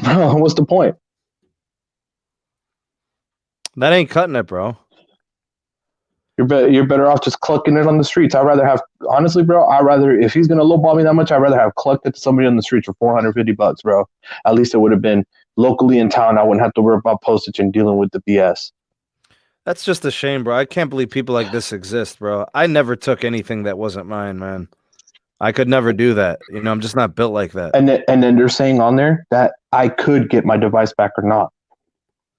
Bro, what's the point? That ain't cutting it, bro. You're better off just clucking it on the streets. Honestly, bro, if he's gonna lowball me that much, I'd rather have clucked it to somebody on the streets for $450, bro. At least it would have been locally in town. I wouldn't have to worry about postage and dealing with the BS. That's just a shame, bro. I can't believe people like this exist, bro. I never took anything that wasn't mine, man. I could never do that. You know, I'm just not built like that. And then they're saying on there that I could get my device back or not.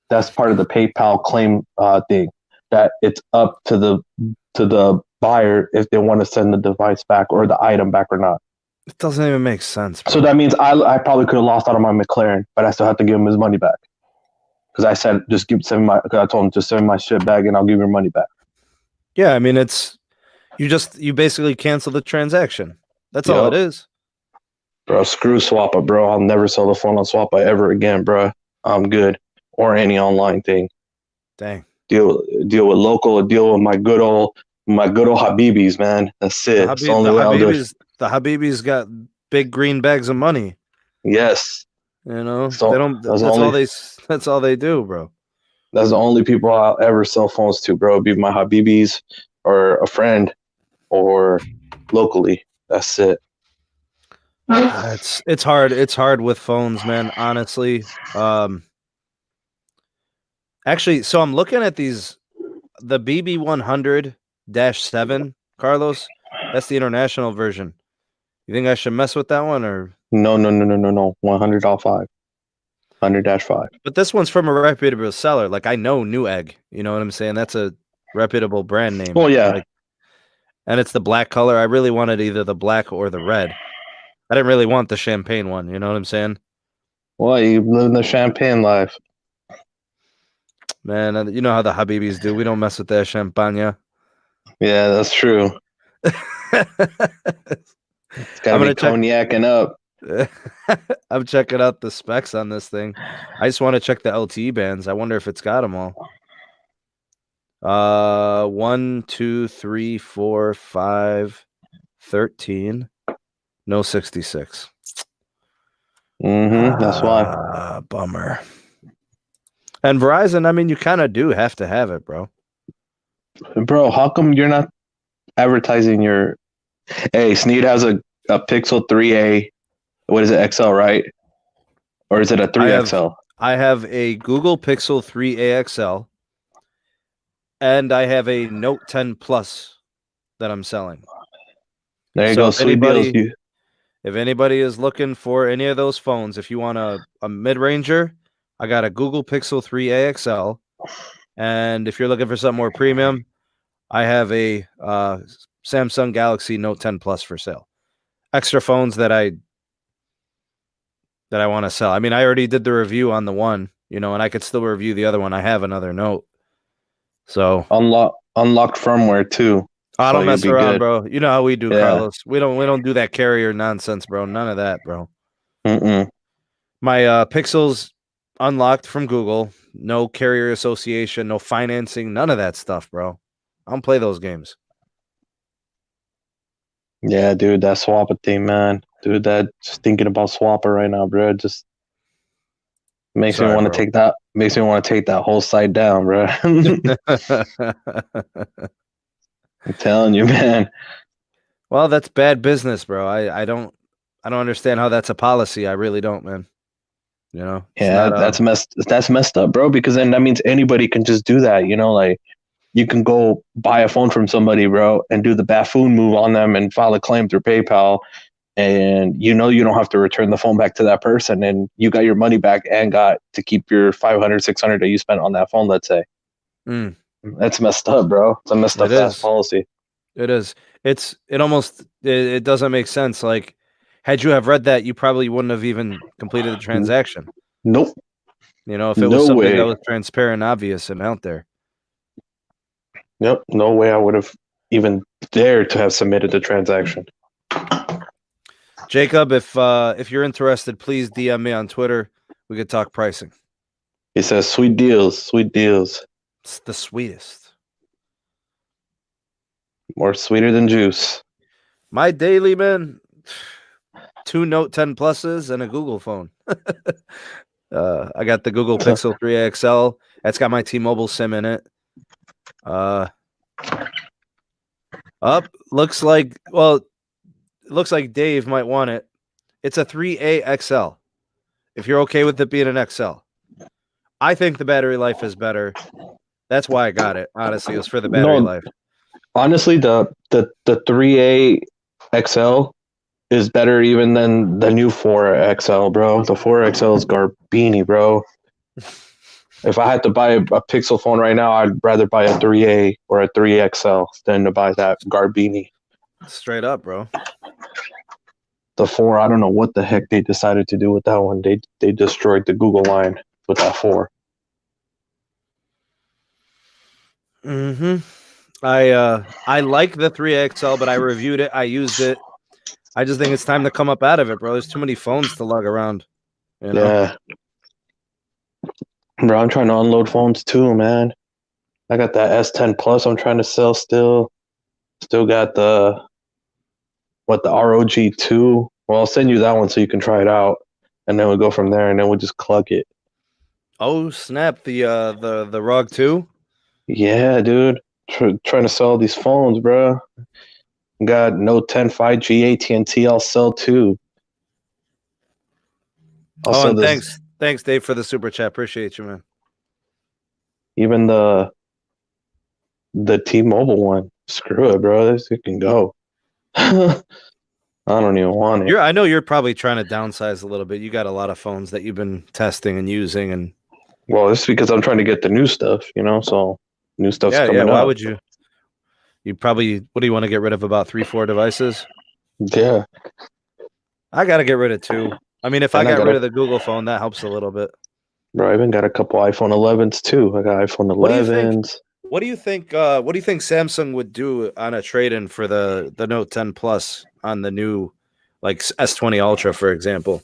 That's part of the PayPal claim thing. That it's up to the buyer if they want to send the device back or the item back or not. It doesn't even make sense, bro. So that means I probably could have lost out on my McLaren, but I still have to give him his money back. Because I said I told him just send my shit back and I'll give your money back. Yeah, I mean you basically cancel the transaction. That's all it is. Bro, screw Swappa, bro. I'll never sell the phone on Swappa ever again, bro. I'm good. Or any online thing. Dang. Deal with local, deal with my good old Habibis, man. That's it. The Habibis got big green bags of money. Yes. You know, that's all they do, bro. That's the only people I'll ever sell phones to, bro. Be my Habibis or a friend or locally. That's it. It's hard. It's hard with phones, man. Honestly. Actually, so I'm looking at the BB100-7, Carlos. That's the international version. You think I should mess with that one or? No. 100.5. 100-5. But this one's from a reputable seller. Like, I know Newegg. You know what I'm saying? That's a reputable brand name. Well, yeah. And it's the black color. I really wanted either the black or the red. I didn't really want the champagne one. You know what I'm saying? Well, you live in the champagne life. Man, you know how the Habibis do. We don't mess with that champagne. Yeah, that's true. It's got to be cognacing up. I'm checking out the specs on this thing. I just want to check the LTE bands. I wonder if it's got them all. 1, 2, 3, 4, 5, 13. No 66. That's why. Bummer. And Verizon, I mean, you kind of do have to have it, bro. Bro, how come you're not advertising your... Hey, Sneed has a Pixel 3A. What is it, XL, right? Or is it a 3XL? I have a Google Pixel 3A XL, and I have a Note 10 Plus that I'm selling. There you go, sweet deals. If anybody is looking for any of those phones, if you want a mid-ranger, I got a Google Pixel 3A XL. And if you're looking for something more premium, I have a Samsung Galaxy Note 10 Plus for sale. Extra phones that I want to sell. I mean, I already did the review on the one, and I could still review the other one. I have another Note. So unlocked firmware too. I don't mess around, bro. You know how we do, Carlos. We don't do that carrier nonsense, bro. None of that, bro. My Pixel's unlocked from Google. No carrier association, no financing, none of that stuff, bro. I don't play those games. Yeah, dude, that swapper thing, man. Dude, just thinking about swapper right now, bro. Just makes me want to take that. Makes me want to take that whole site down, bro. I'm telling you, man. Well, that's bad business, bro. I don't understand how that's a policy. I really don't, man. Yeah, that's messed up, bro. Because then that means anybody can just do that. Like you can go buy a phone from somebody, bro, and do the buffoon move on them and file a claim through PayPal, and you don't have to return the phone back to that person, and you got your money back and got to keep your $500-$600 that you spent on that phone. Let's say. That's messed up, bro. It's a messed up fast policy. It is. It doesn't make sense. Like, had you have read that, you probably wouldn't have even completed the transaction. Nope. If it was something that was transparent, obvious, and out there. Yep. No way I would have even dared to have submitted the transaction. Jacob, if you're interested, please DM me on Twitter. We could talk pricing. He says, sweet deals, sweet deals. It's the sweetest. More sweeter than juice. My daily, man. 2 Note 10 Pluses and a Google phone. I got the Google Pixel 3 XL. That's got my T-Mobile SIM in it. Looks like Dave might want it. It's a 3A XL. If you're okay with it being an XL. I think the battery life is better. That's why I got it. Honestly, it was for the battery life. Honestly, the 3A XL is better even than the new 4XL, bro. The 4XL is garbini, bro. If I had to buy a Pixel phone right now, I'd rather buy a 3A or a 3XL than to buy that garbini. Straight up, bro. The 4, I don't know what the heck they decided to do with that one. They destroyed the Google line with that 4. I like the 3XL, but I reviewed it. I used it. I just think it's time to come up out of it, bro. There's too many phones to lug around. Yeah. Bro, I'm trying to unload phones too, man. I got that S10 Plus I'm trying to sell still. Still got the ROG2. Well, I'll send you that one so you can try it out. And then we'll go from there and then we'll just clug it. Oh, snap. The ROG2? Yeah, dude. Trying to sell these phones, bro. Got Note 10 5G AT&T. I'll sell too. Thanks, Dave, for the super chat. Appreciate you, man. Even the T-Mobile one. Screw it, bro. This can go. I don't even want it. I know you're probably trying to downsize a little bit. You got a lot of phones that you've been testing and using, and well, it's because I'm trying to get the new stuff, so new stuff's coming up. Why would you? You probably, what do you want to get rid of? About 3-4 devices? Yeah. I got to get rid of 2. I mean, if I got rid of the Google phone, that helps a little bit. Bro, I even got a couple iPhone 11s too. I got iPhone 11s. What do you think Samsung would do on a trade-in for the Note 10 Plus on the new like S20 Ultra, for example?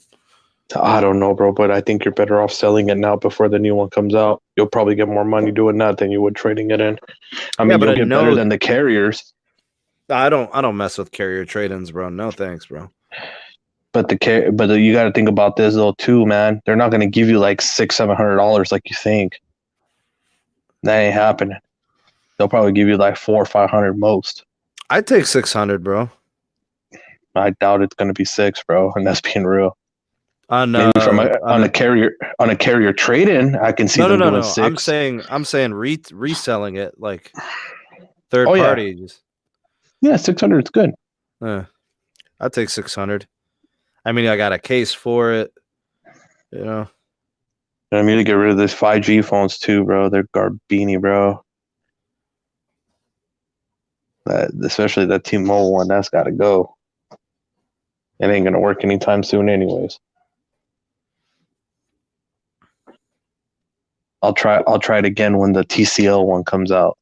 I don't know, bro, but I think you're better off selling it now before the new one comes out. You'll probably get more money doing that than you would trading it in. I mean, you'll get better than the carriers. I don't mess with carrier trade-ins, bro. No thanks, bro. But you got to think about this though too, man. They're not going to give you like $600-$700 like you think. That ain't happening. They'll probably give you like $400 or $500 most. I'd take 600, bro. I doubt it's going to be 6, bro, and that's being real. Maybe on a carrier trade-in, I can see them doing 6. I'm saying reselling it like third parties. Yeah, 600 is good. I'd take 600. I mean, I got a case for it, you know. I need to get rid of these 5G phones too, bro. They're garbini, bro. Especially that T-Mobile one, that's got to go. It ain't gonna work anytime soon, anyways. I'll try it again when the TCL one comes out.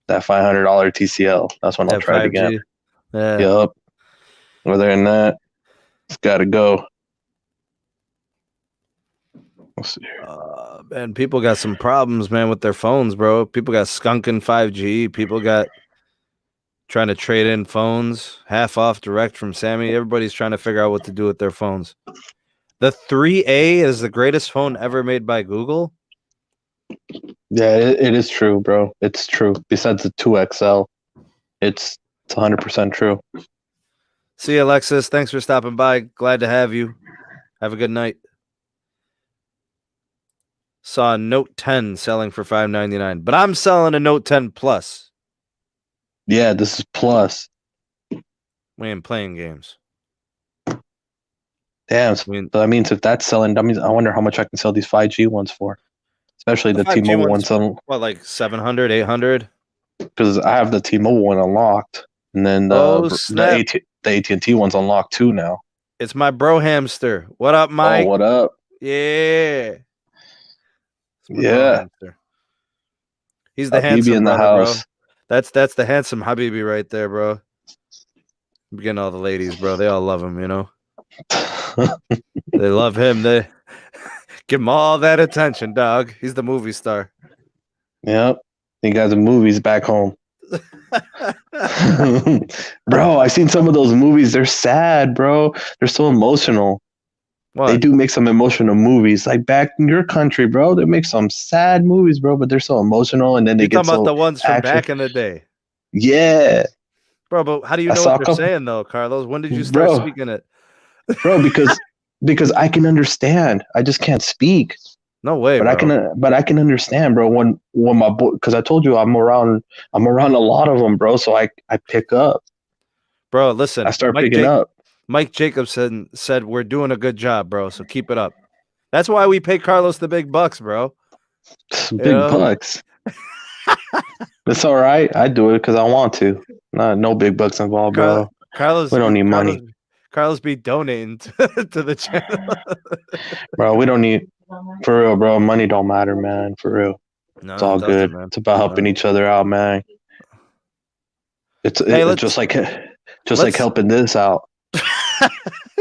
That $500 TCL. That's when I'll try 5G. It again. Yeah. Yup. Other than that, it's got to go. Let's see. Man, people got some problems, man, with their phones, bro. People got skunking 5G. People got trying to trade in phones, half off direct from Sammy. Everybody's trying to figure out what to do with their phones. The 3A is the greatest phone ever made by Google. Yeah, it is true, bro. It's true. Besides the 2XL, it's 100% true. See you, Alexis. Thanks for stopping by. Glad to have you. Have a good night. Saw a Note 10 selling for $599, but I'm selling a Note 10 Plus. Yeah, this is Plus. We ain't playing games. Damn, so that means if that's selling, that means I wonder how much I can sell these 5G ones for. Especially the T-Mobile ones. What, like 700, 800? Because I have the T-Mobile one unlocked. And then the AT&T one's unlocked too now. It's my bro hamster. What up, Mike? Oh, what up? Yeah. Yeah. He's the Habibi handsome in the brother, house. Bro. That's the handsome Habibi right there, bro. I'm getting all the ladies, bro. They all love him, you know. They love him. They give him all that attention, dog. He's the movie star. Yep. He got the movies back home. Bro, I seen some of those movies. They're sad, bro. They're so emotional. What? They do make some emotional movies. Like back in your country, bro, they make some sad movies, bro, but they're so emotional, and then they get so about the ones from back in the day. Yeah. Bro, but how do you know what they're saying, though, Carlos? When did you start speaking it? Bro, because I can understand. I just can't speak. No way, but bro. I can understand, bro. When my boy, because I told you I'm around a lot of them, bro. So I pick up. Bro, listen. I start picking up. Mike Jacobson said we're doing a good job, bro. So keep it up. That's why we pay Carlos the big bucks, bro. Big bucks. It's all right. I do it because I want to. No big bucks involved, bro. Carlos, we don't need money. Carlos be donating to the channel. Bro, we don't need, for real, bro. Money don't matter, man. For real. No, it's all good. Man. It's about helping each other out, man. It's just like helping this out.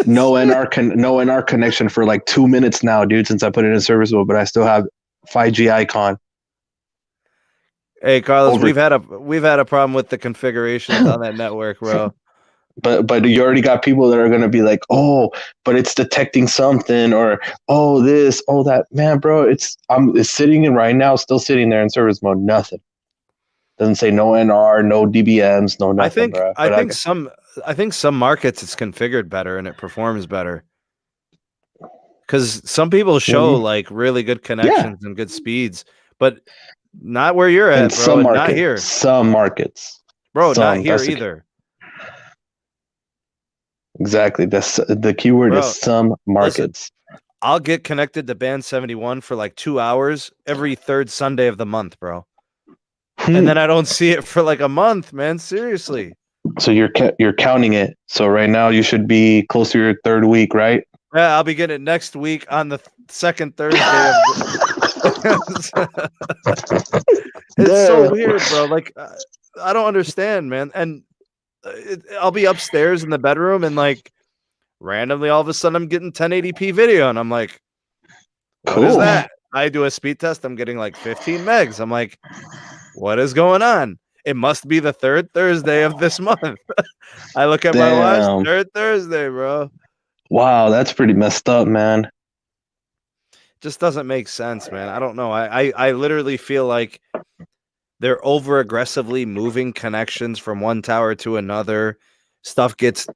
No NR connection for like 2 minutes now, dude, since I put it in service mode, but I still have 5G icon. Hey, Carlos, we've had a problem with the configurations on that network, bro. But you already got people that are gonna be like, oh, but it's detecting something, or oh this, oh that. Man, bro, it's sitting in right now, still sitting there in service mode, nothing. Doesn't say no NR, no DBMs, no nothing. I think some markets it's configured better and it performs better. Because some people show like really good connections and good speeds, but not where you're at, bro. Not here. Some markets, bro. Not here either. Exactly. That's the keyword is some markets. Listen, I'll get connected to band 71 for like 2 hours every third Sunday of the month, bro. And then I don't see it for like a month, man. Seriously. So you're counting it. So right now you should be close to your third week, right? Yeah, I'll be getting it next week on the second Thursday of It's so weird, bro. Like, I don't understand, man. And I'll be upstairs in the bedroom and like randomly all of a sudden I'm getting 1080p video and I'm like, what is that? I do a speed test. I'm getting like 15 megs. I'm like, what is going on? It must be the third Thursday of this month. I look at my watch, third Thursday, bro. Wow, that's pretty messed up, man. Just doesn't make sense, man. I don't know. I literally feel like they're over aggressively moving connections from one tower to another. Stuff gets,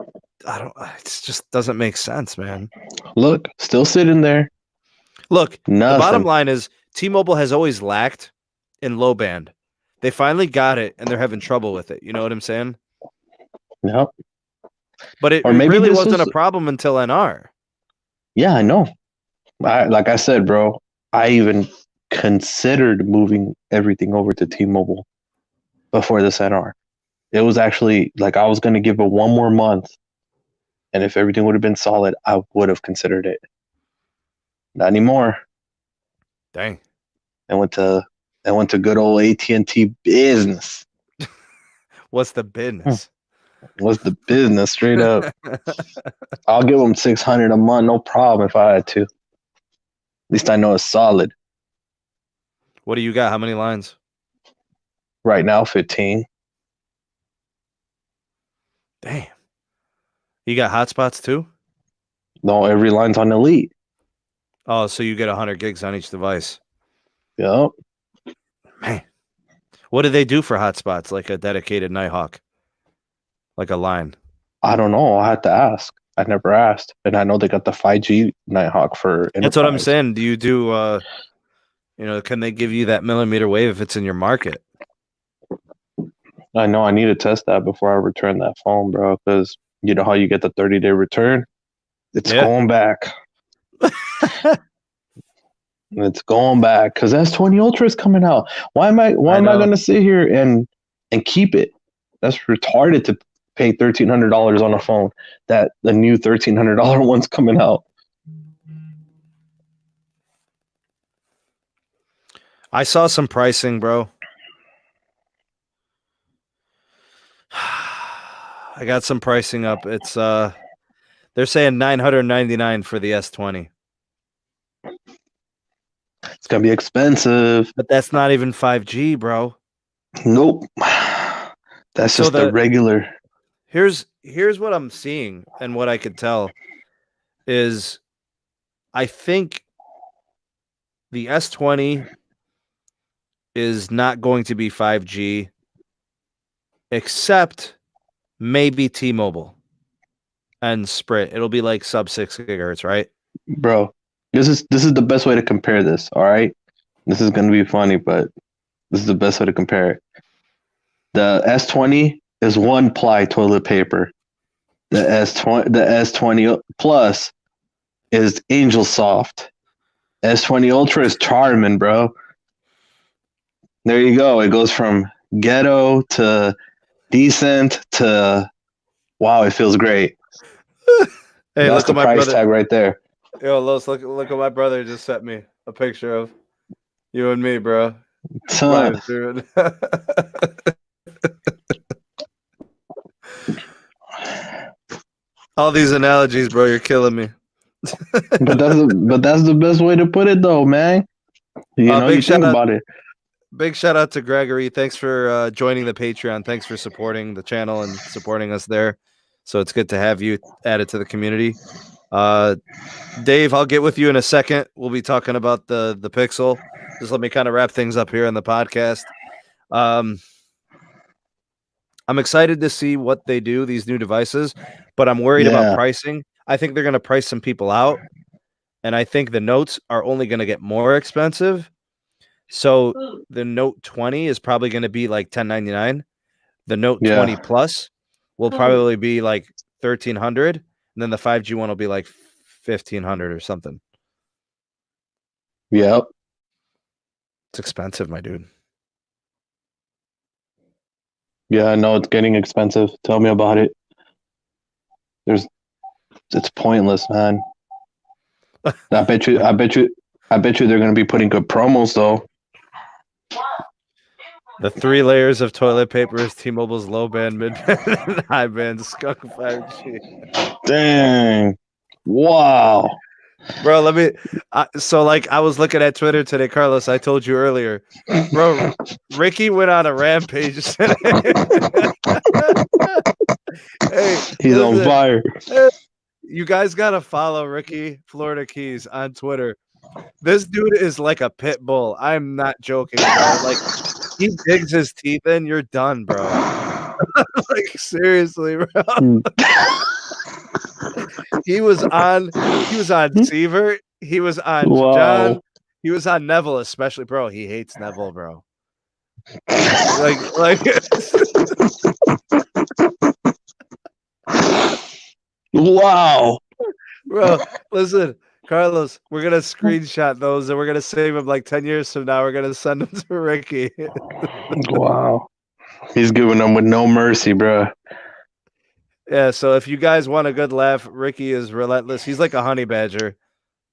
it just doesn't make sense, man. Look, still sitting there. Look, Nothing. The bottom line is T-Mobile has always lacked in low band. They finally got it and they're having trouble with it. You know what I'm saying? Yep. But it really wasn't a problem until NR. Yeah, I know. Like I said, bro, I even considered moving everything over to T-Mobile before this NR. It was actually like I was going to give it one more month. And if everything would have been solid, I would have considered it. Not anymore. Dang. I went to good old AT&T business. What's the business? What's the business? Straight up. I'll give them $600 a month, no problem if I had to. At least I know it's solid. What do you got? How many lines? Right now, 15. Damn. You got hotspots too? No, every line's on Elite. Oh, so you get 100 gigs on each device. Yep. Man. What do they do for hotspots? Like a dedicated Nighthawk? Like a line? I don't know. I had to ask. I never asked. And I know they got the 5G Nighthawk for Enterprise. That's what I'm saying. Do you do, can they give you that millimeter wave if it's in your market? I know I need to test that before I return that phone, bro, because you know how you get the 30-day return? It's going back. It's going back because S20 Ultra is coming out. Why am I going to sit here and keep it? That's retarded to pay $1,300 on a phone that the new $1,300 one's coming out. I saw some pricing, bro. I got some pricing up. It's they're saying $999 for the S20. It's gonna be expensive. But that's not even 5G, bro. Nope. That's so just the regular. Here's what I'm seeing and what I could tell is I think the S20 is not going to be 5G except maybe T-Mobile and Sprint. It'll be like sub 6 gigahertz, right? Bro, this is the best way to compare this, all right? This is going to be funny, but this is the best way to compare it. The S20 is one ply toilet paper. The S20 Plus is Angel Soft. S20 Ultra is Charmin, bro. There you go. It goes from ghetto to decent to wow, it feels great. Hey, that's the price tag right there. Yo, Los, look what my brother just sent me a picture of you and me, bro. Live, dude. All these analogies, bro, you're killing me. but that's the best way to put it, though, man. You know, you think about it. Big shout out to Gregory. Thanks for joining the Patreon. Thanks for supporting the channel and supporting us there. So it's good to have you added to the community. Dave, I'll get with you in a second. We'll be talking about the Pixel. Just let me kind of wrap things up here on the podcast. I'm excited to see what they do, these new devices, but I'm worried about pricing. I think they're going to price some people out, and I think the Notes are only going to get more expensive. So the Note 20 is probably going to be like $1,099. The Note 20 Plus will probably be like $1,300, and then the 5G one will be like $1,500 or something. Yep, it's expensive, my dude. Yeah, I know it's getting expensive. Tell me about it. It's pointless, man. I bet you they're going to be putting good promos though. The 3 layers of toilet paper is T-Mobile's low band, mid band, and high band skunk 5G. Dang! Wow, bro. Let me. So like, I was looking at Twitter today, Carlos. I told you earlier, bro. Ricky went on a rampage. Hey, he's on fire. You guys gotta follow Ricky Florida Keys on Twitter. This dude is like a pit bull. I'm not joking, bro. Like, he digs his teeth in, you're done, bro. Like, seriously, bro. He was on Seaver. He was on John. He was on Neville, especially, bro. He hates Neville, bro. like wow. Bro, listen, Carlos, we're gonna screenshot those and we're gonna save them like 10 years from now. We're gonna send them to Ricky. Wow. He's giving them with no mercy, bro. Yeah, so if you guys want a good laugh, Ricky is relentless. He's like a honey badger.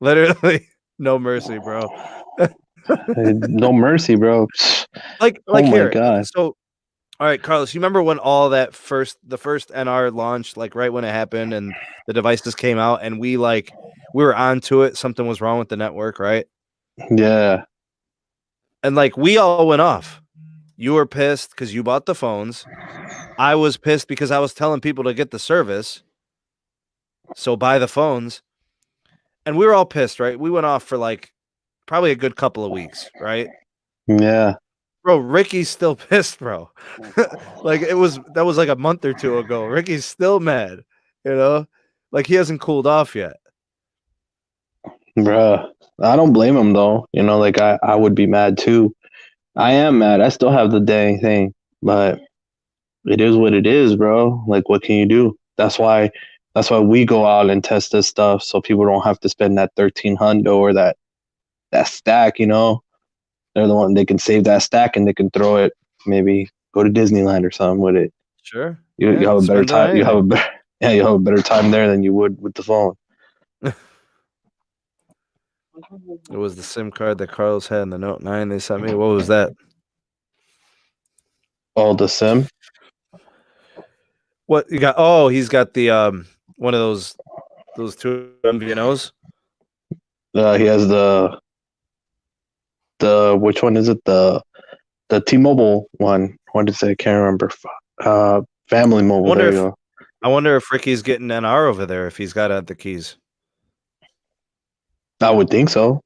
Literally, no mercy, bro. No mercy, bro. Like oh my here. God. So, all right, Carlos, you remember when all that the first NR launched, like right when it happened and the devices came out and we were onto it, something was wrong with the network, right? Yeah. And like we all went off. You were pissed because you bought the phones. I was pissed because I was telling people to get the service. So buy the phones. And we were all pissed, right? We went off for like probably a good couple of weeks, right? Yeah. Bro, Ricky's still pissed, bro. Like that was like a month or two ago. Ricky's still mad, you know? Like he hasn't cooled off yet. Bruh. I don't blame him though. You know, like I would be mad too. I am mad. I still have the dang thing, but it is what it is, bro. Like, what can you do? That's why we go out and test this stuff so people don't have to spend that $1,300 or that stack. You know, they're the one they can save that stack and they can throw it. Maybe go to Disneyland or something with it. Sure, you have a better time. You have a better time there than you would with the phone. It was the SIM card that Carlos had in the Note 9 they sent me. What was that? Oh, the SIM? What you got? Oh, he's got the one of those 2 MVNOs. He has the which one is it? The T-Mobile one. What did it say? I can't remember. Family Mobile. There you go. I wonder if Ricky's getting NR over there if he's got the keys. I would think so.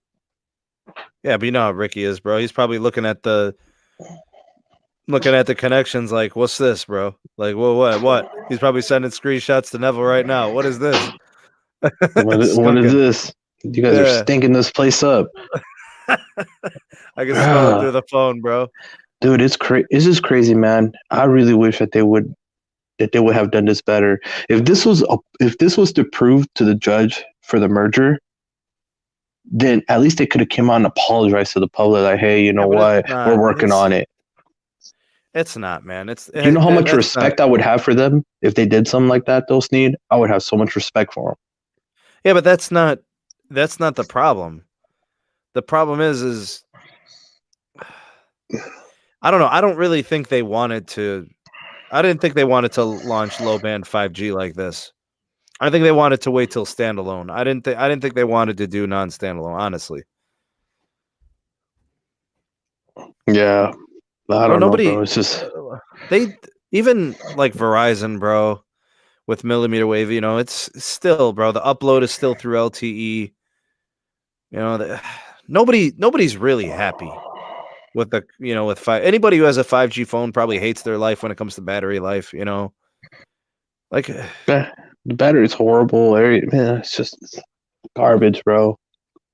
Yeah, but you know how Ricky is, bro. He's probably looking at the connections like, what's this, bro? Like, what? He's probably sending screenshots to Neville right now. What is this? What is this? You guys are stinking this place up. I can smell it through the phone, bro. Dude, it's just crazy, man. I really wish that they would have done this better. If this was to prove to the judge for the merger, then at least they could have come out and apologized to the public, like, hey, you know what? We're working on it. It's not, man. Do you know how much respect I would have for them if they did something like that, though, Sneed? I would have so much respect for them. Yeah, but that's not the problem. The problem is I don't know. I don't really think they wanted to. I didn't think they wanted to launch low band 5G like this. I think they wanted to wait till standalone. I didn't think they wanted to do non-standalone, honestly. Yeah. I don't know, bro. It's just they even like Verizon, bro, with millimeter wave, you know, it's still, bro, the upload is still through LTE. You know, nobody's really happy with with 5. Anybody who has a 5G phone probably hates their life when it comes to battery life, you know. Like the battery's horrible. Man, it's just garbage, bro.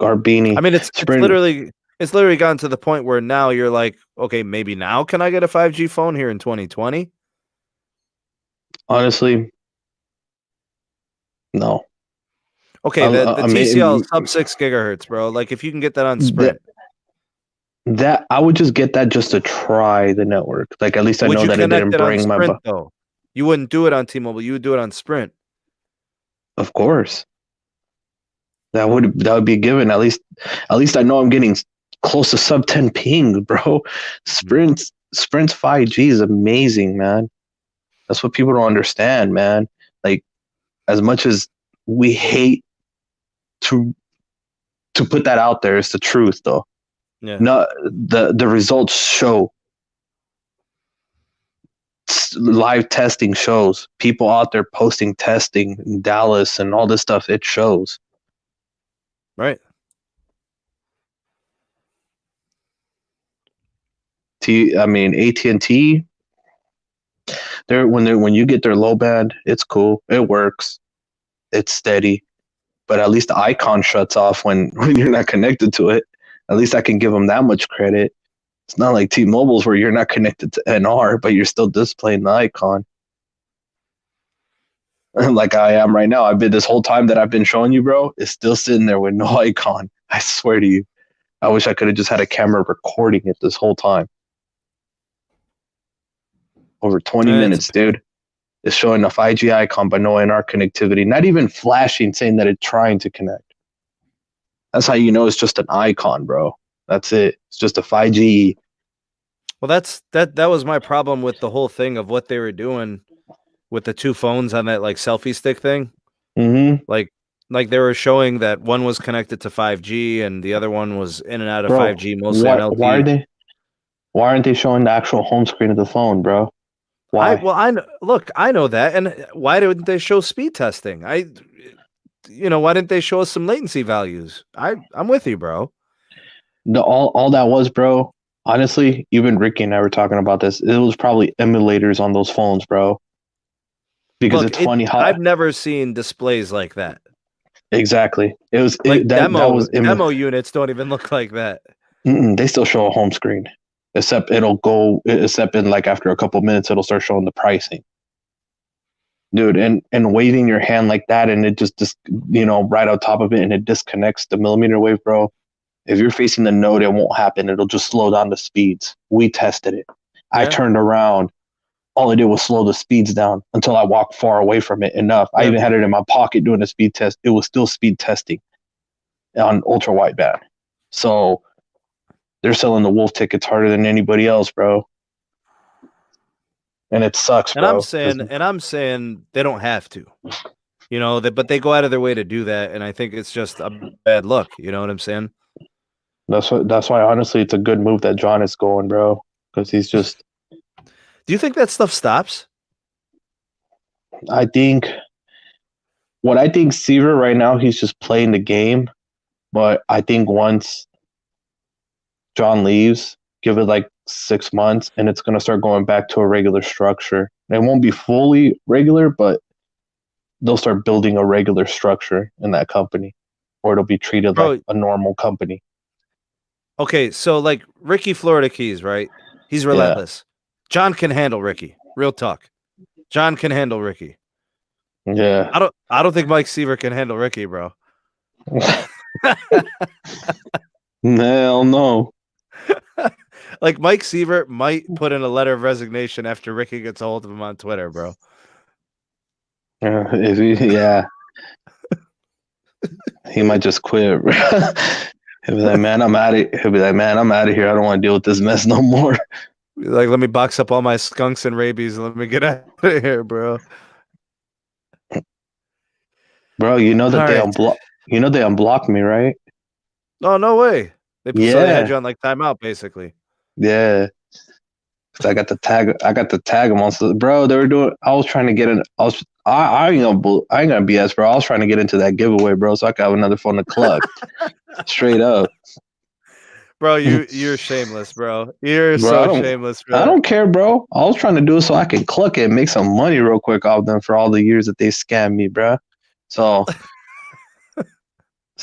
Garbini. I mean, it's literally gotten to the point where now you're like, okay, maybe now can I get a 5G phone here in 2020? Honestly, no. Okay, the TCL sub 6 gigahertz, bro. Like if you can get that on Sprint. That I would just get that just to try the network. Like at least I know that it didn't bring my. Though? You wouldn't do it on T-Mobile. You would do it on Sprint. Of course. That would be a given. At least I know I'm getting close to sub 10 ping, bro. Sprint's 5G is amazing, man. That's what people don't understand, man. Like, as much as we hate to put that out there, it's the truth, though. Yeah. No, the results show. Live testing shows. People out there posting testing in Dallas and all this stuff. It shows. Right. AT&T. When you get their low band, it's cool. It works. It's steady. But at least the icon shuts off when you're not connected to it. At least I can give them that much credit. It's not like T-Mobile's where you're not connected to NR, but you're still displaying the icon. Like I am right now. I've been this whole time that I've been showing you, bro. It's still sitting there with no icon. I swear to you. I wish I could have just had a camera recording it this whole time. Over 20 minutes, dude. It's showing a 5G icon but no NR connectivity. Not even flashing, saying that it's trying to connect. That's how you know it's just an icon, bro. That's it. It's just a 5G. Well, that was my problem with the whole thing of what they were doing with the two phones on that like selfie stick thing. Mm-hmm. Like they were showing that one was connected to 5G and the other one was in and out of 5G, mostly on LTE. Why aren't they showing the actual home screen of the phone, bro? Why? I know that. And why didn't they show speed testing? Why didn't they show us some latency values? I'm with you, bro. All that was, bro. Honestly, even Ricky and I were talking about this. It was probably emulators on those phones, bro. Because it's funny how I've never seen displays like that. Exactly. It was like demo units don't even look like that. They still show a home screen, except in like after a couple minutes, it'll start showing the pricing. Dude, and waving your hand like that, and it just right on top of it, and it disconnects the millimeter wave, bro. If you're facing the node, it won't happen. It'll just slow down the speeds. We tested it. Yeah. I turned around. All I did was slow the speeds down until I walked far away from it enough. Yeah. I even had it in my pocket doing a speed test. It was still speed testing on ultra wideband. So they're selling the wolf tickets harder than anybody else, bro. And it sucks, bro. And I'm saying they don't have to, but they go out of their way to do that. And I think it's just a bad look. You know what I'm saying? That's why honestly, it's a good move that John is going, bro. Because he's just. Do you think that stuff stops? I think Cesar right now, he's just playing the game. But I think once John leaves, give it like 6 months, and it's going to start going back to a regular structure. It won't be fully regular, but they'll start building a regular structure in that company, or it'll be treated like a normal company. Okay, so like Ricky Florida Keys, right? He's relentless. Yeah. John can handle Ricky. Real talk. John can handle Ricky. Yeah. I don't think Mike Seaver can handle Ricky, bro. Hell no. Like Mike Seaver might put in a letter of resignation after Ricky gets a hold of him on Twitter, bro. He might just quit. He'll be like, man, I'm out of here. I don't want to deal with this mess no more. Like, let me box up all my skunks and rabies and let me get out of here, bro. Bro, they unblocked me, right? Oh, no way. So they had you on like timeout, basically. Yeah. I got the tag them on. Bro, they were doing. I was trying to get in. I ain't gonna BS, bro. I was trying to get into that giveaway, bro, so I could have another phone to cluck. Straight up. Bro, you're shameless, bro. You're so shameless, bro. I don't care, bro. I was trying to do it so I can cluck it and make some money real quick off them for all the years that they scammed me, bro. So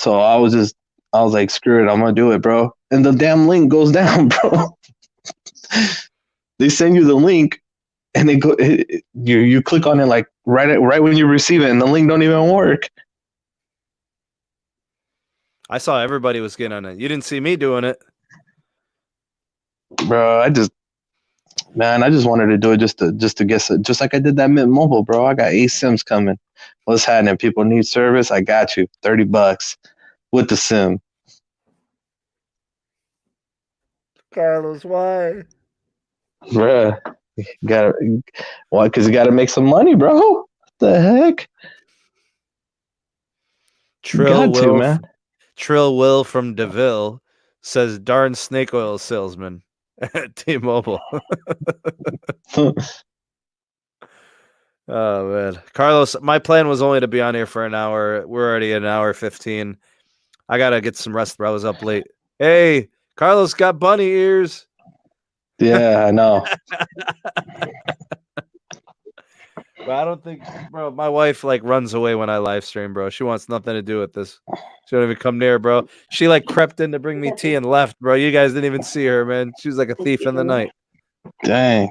I was like, screw it, I'm gonna do it, bro. And the damn link goes down, bro. They send you the link, and they go. You click on it like right when you receive it, and the link don't even work. I saw everybody was getting on it. You didn't see me doing it, bro. I just wanted to do it just to get just like I did that Mint Mobile, bro. I got 8 SIMs coming. What's happening? People need service. I got you. $30. with the sim. Carlos, why? Bruh. Why? Because you got to make some money, bro. What the heck? Trill Will from DeVille says, darn snake oil salesman at T-Mobile. Oh, man. Carlos, my plan was only to be on here for an hour. We're already at an hour 15. I got to get some rest, bro. I was up late. Hey, Carlos got bunny ears. Yeah, I know. But I don't think, bro, my wife like runs away when I live stream, bro. She wants nothing to do with this. She don't even come near, bro. She like crept in to bring me tea and left, bro. You guys didn't even see her, man. She was like a thief in the night. Dang.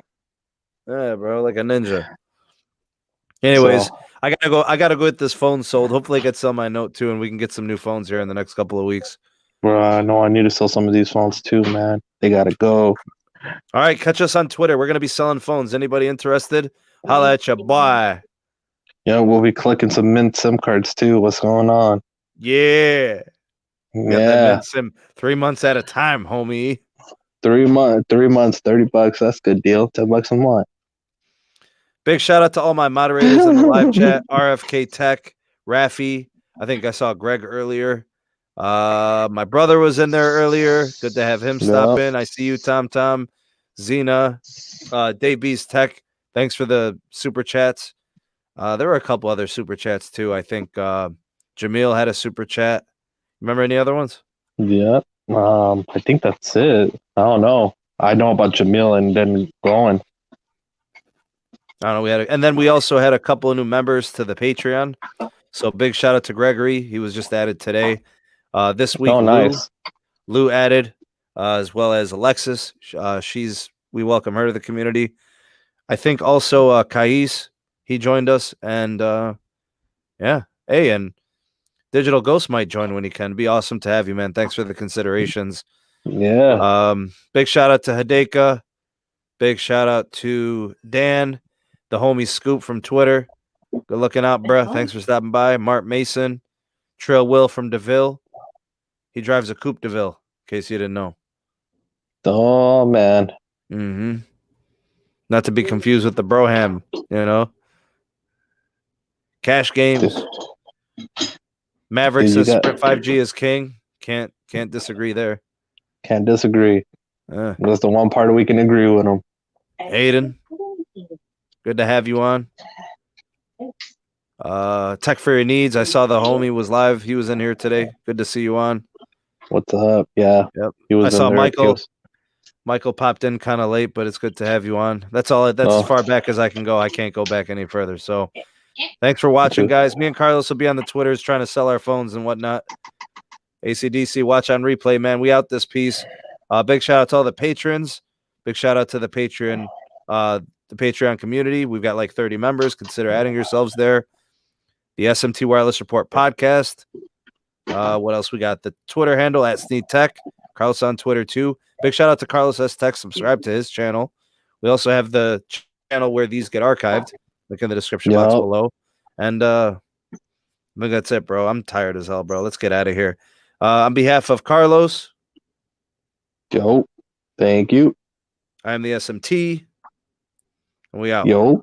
Yeah, bro, like a ninja. Anyways, So, I gotta go get this phone sold. Hopefully I can sell my Note 2 and we can get some new phones here in the next couple of weeks. bro, I know I need to sell some of these phones too, man. They gotta go. All right, catch us on Twitter. We're gonna be selling phones. Anybody interested? Holla at ya, boy. Yeah, we'll be collecting some mint SIM cards too. What's going on? Yeah. Got that Yeah. mint sim 3 months at a time, homie. 3 months, $30. That's a good deal. $10 a month. Big shout out to all my moderators in the live chat. RFK Tech, Rafi. I think I saw Greg earlier. My brother was in there earlier. Good to have him stop in. I see you, Tom. Zena, Dave B's Tech. Thanks for the super chats. There were a couple other super chats too. I think Jamil had a super chat. Remember any other ones? Yeah. I think that's it. I don't know. I know about Jamil and then going. I don't know. And then we also had a couple of new members to the Patreon. So big shout out to Gregory. He was just added today. This week, nice. Lou added, as well as Alexis. We welcome her to the community. I think also Qais, he joined us, and yeah. Hey, and Digital Ghost might join when he can. Be awesome to have you, man. Thanks for the considerations. Yeah. Big shout out to Hideika. Big shout out to Dan, the homie Scoop from Twitter. Good looking out, bruh. Thanks for stopping by. Mark Mason, Trail Will from DeVille. He drives a Coupe DeVille, in case you didn't know. Oh, man. Mm-hmm. Not to be confused with the Broham, you know. Cash Games. Maverick says Sprint 5G is king. Can't disagree there. Can't disagree. That's the one part we can agree with him. Aiden, good to have you on. Tech for your needs. I saw the homie was live. He was in here today. Good to see you on. What's up? Yeah. Yep. He was I saw there. Michael. Michael popped in kind of late, but it's good to have you on. That's all. That's as far back as I can go. I can't go back any further. So thanks for watching, guys. Me and Carlos will be on the Twitters trying to sell our phones and whatnot. ACDC, watch on replay, man. We out this piece. Big shout out to all the patrons. Big shout out to the Patreon community. We've got like 30 members. Consider adding yourselves there. The SMT Wireless Report Podcast. What else we got? The Twitter handle at Sneed Tech. Carlos on Twitter too. Big shout out to Carlos S. Tech. Subscribe to his channel. We also have the channel where these get archived. Link in the description box below. And I think that's it, bro. I'm tired as hell, bro. Let's get out of here. On behalf of Carlos. Yo. Thank you. I am the SMT. And we out. Yo.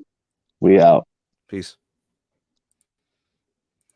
We out. Peace.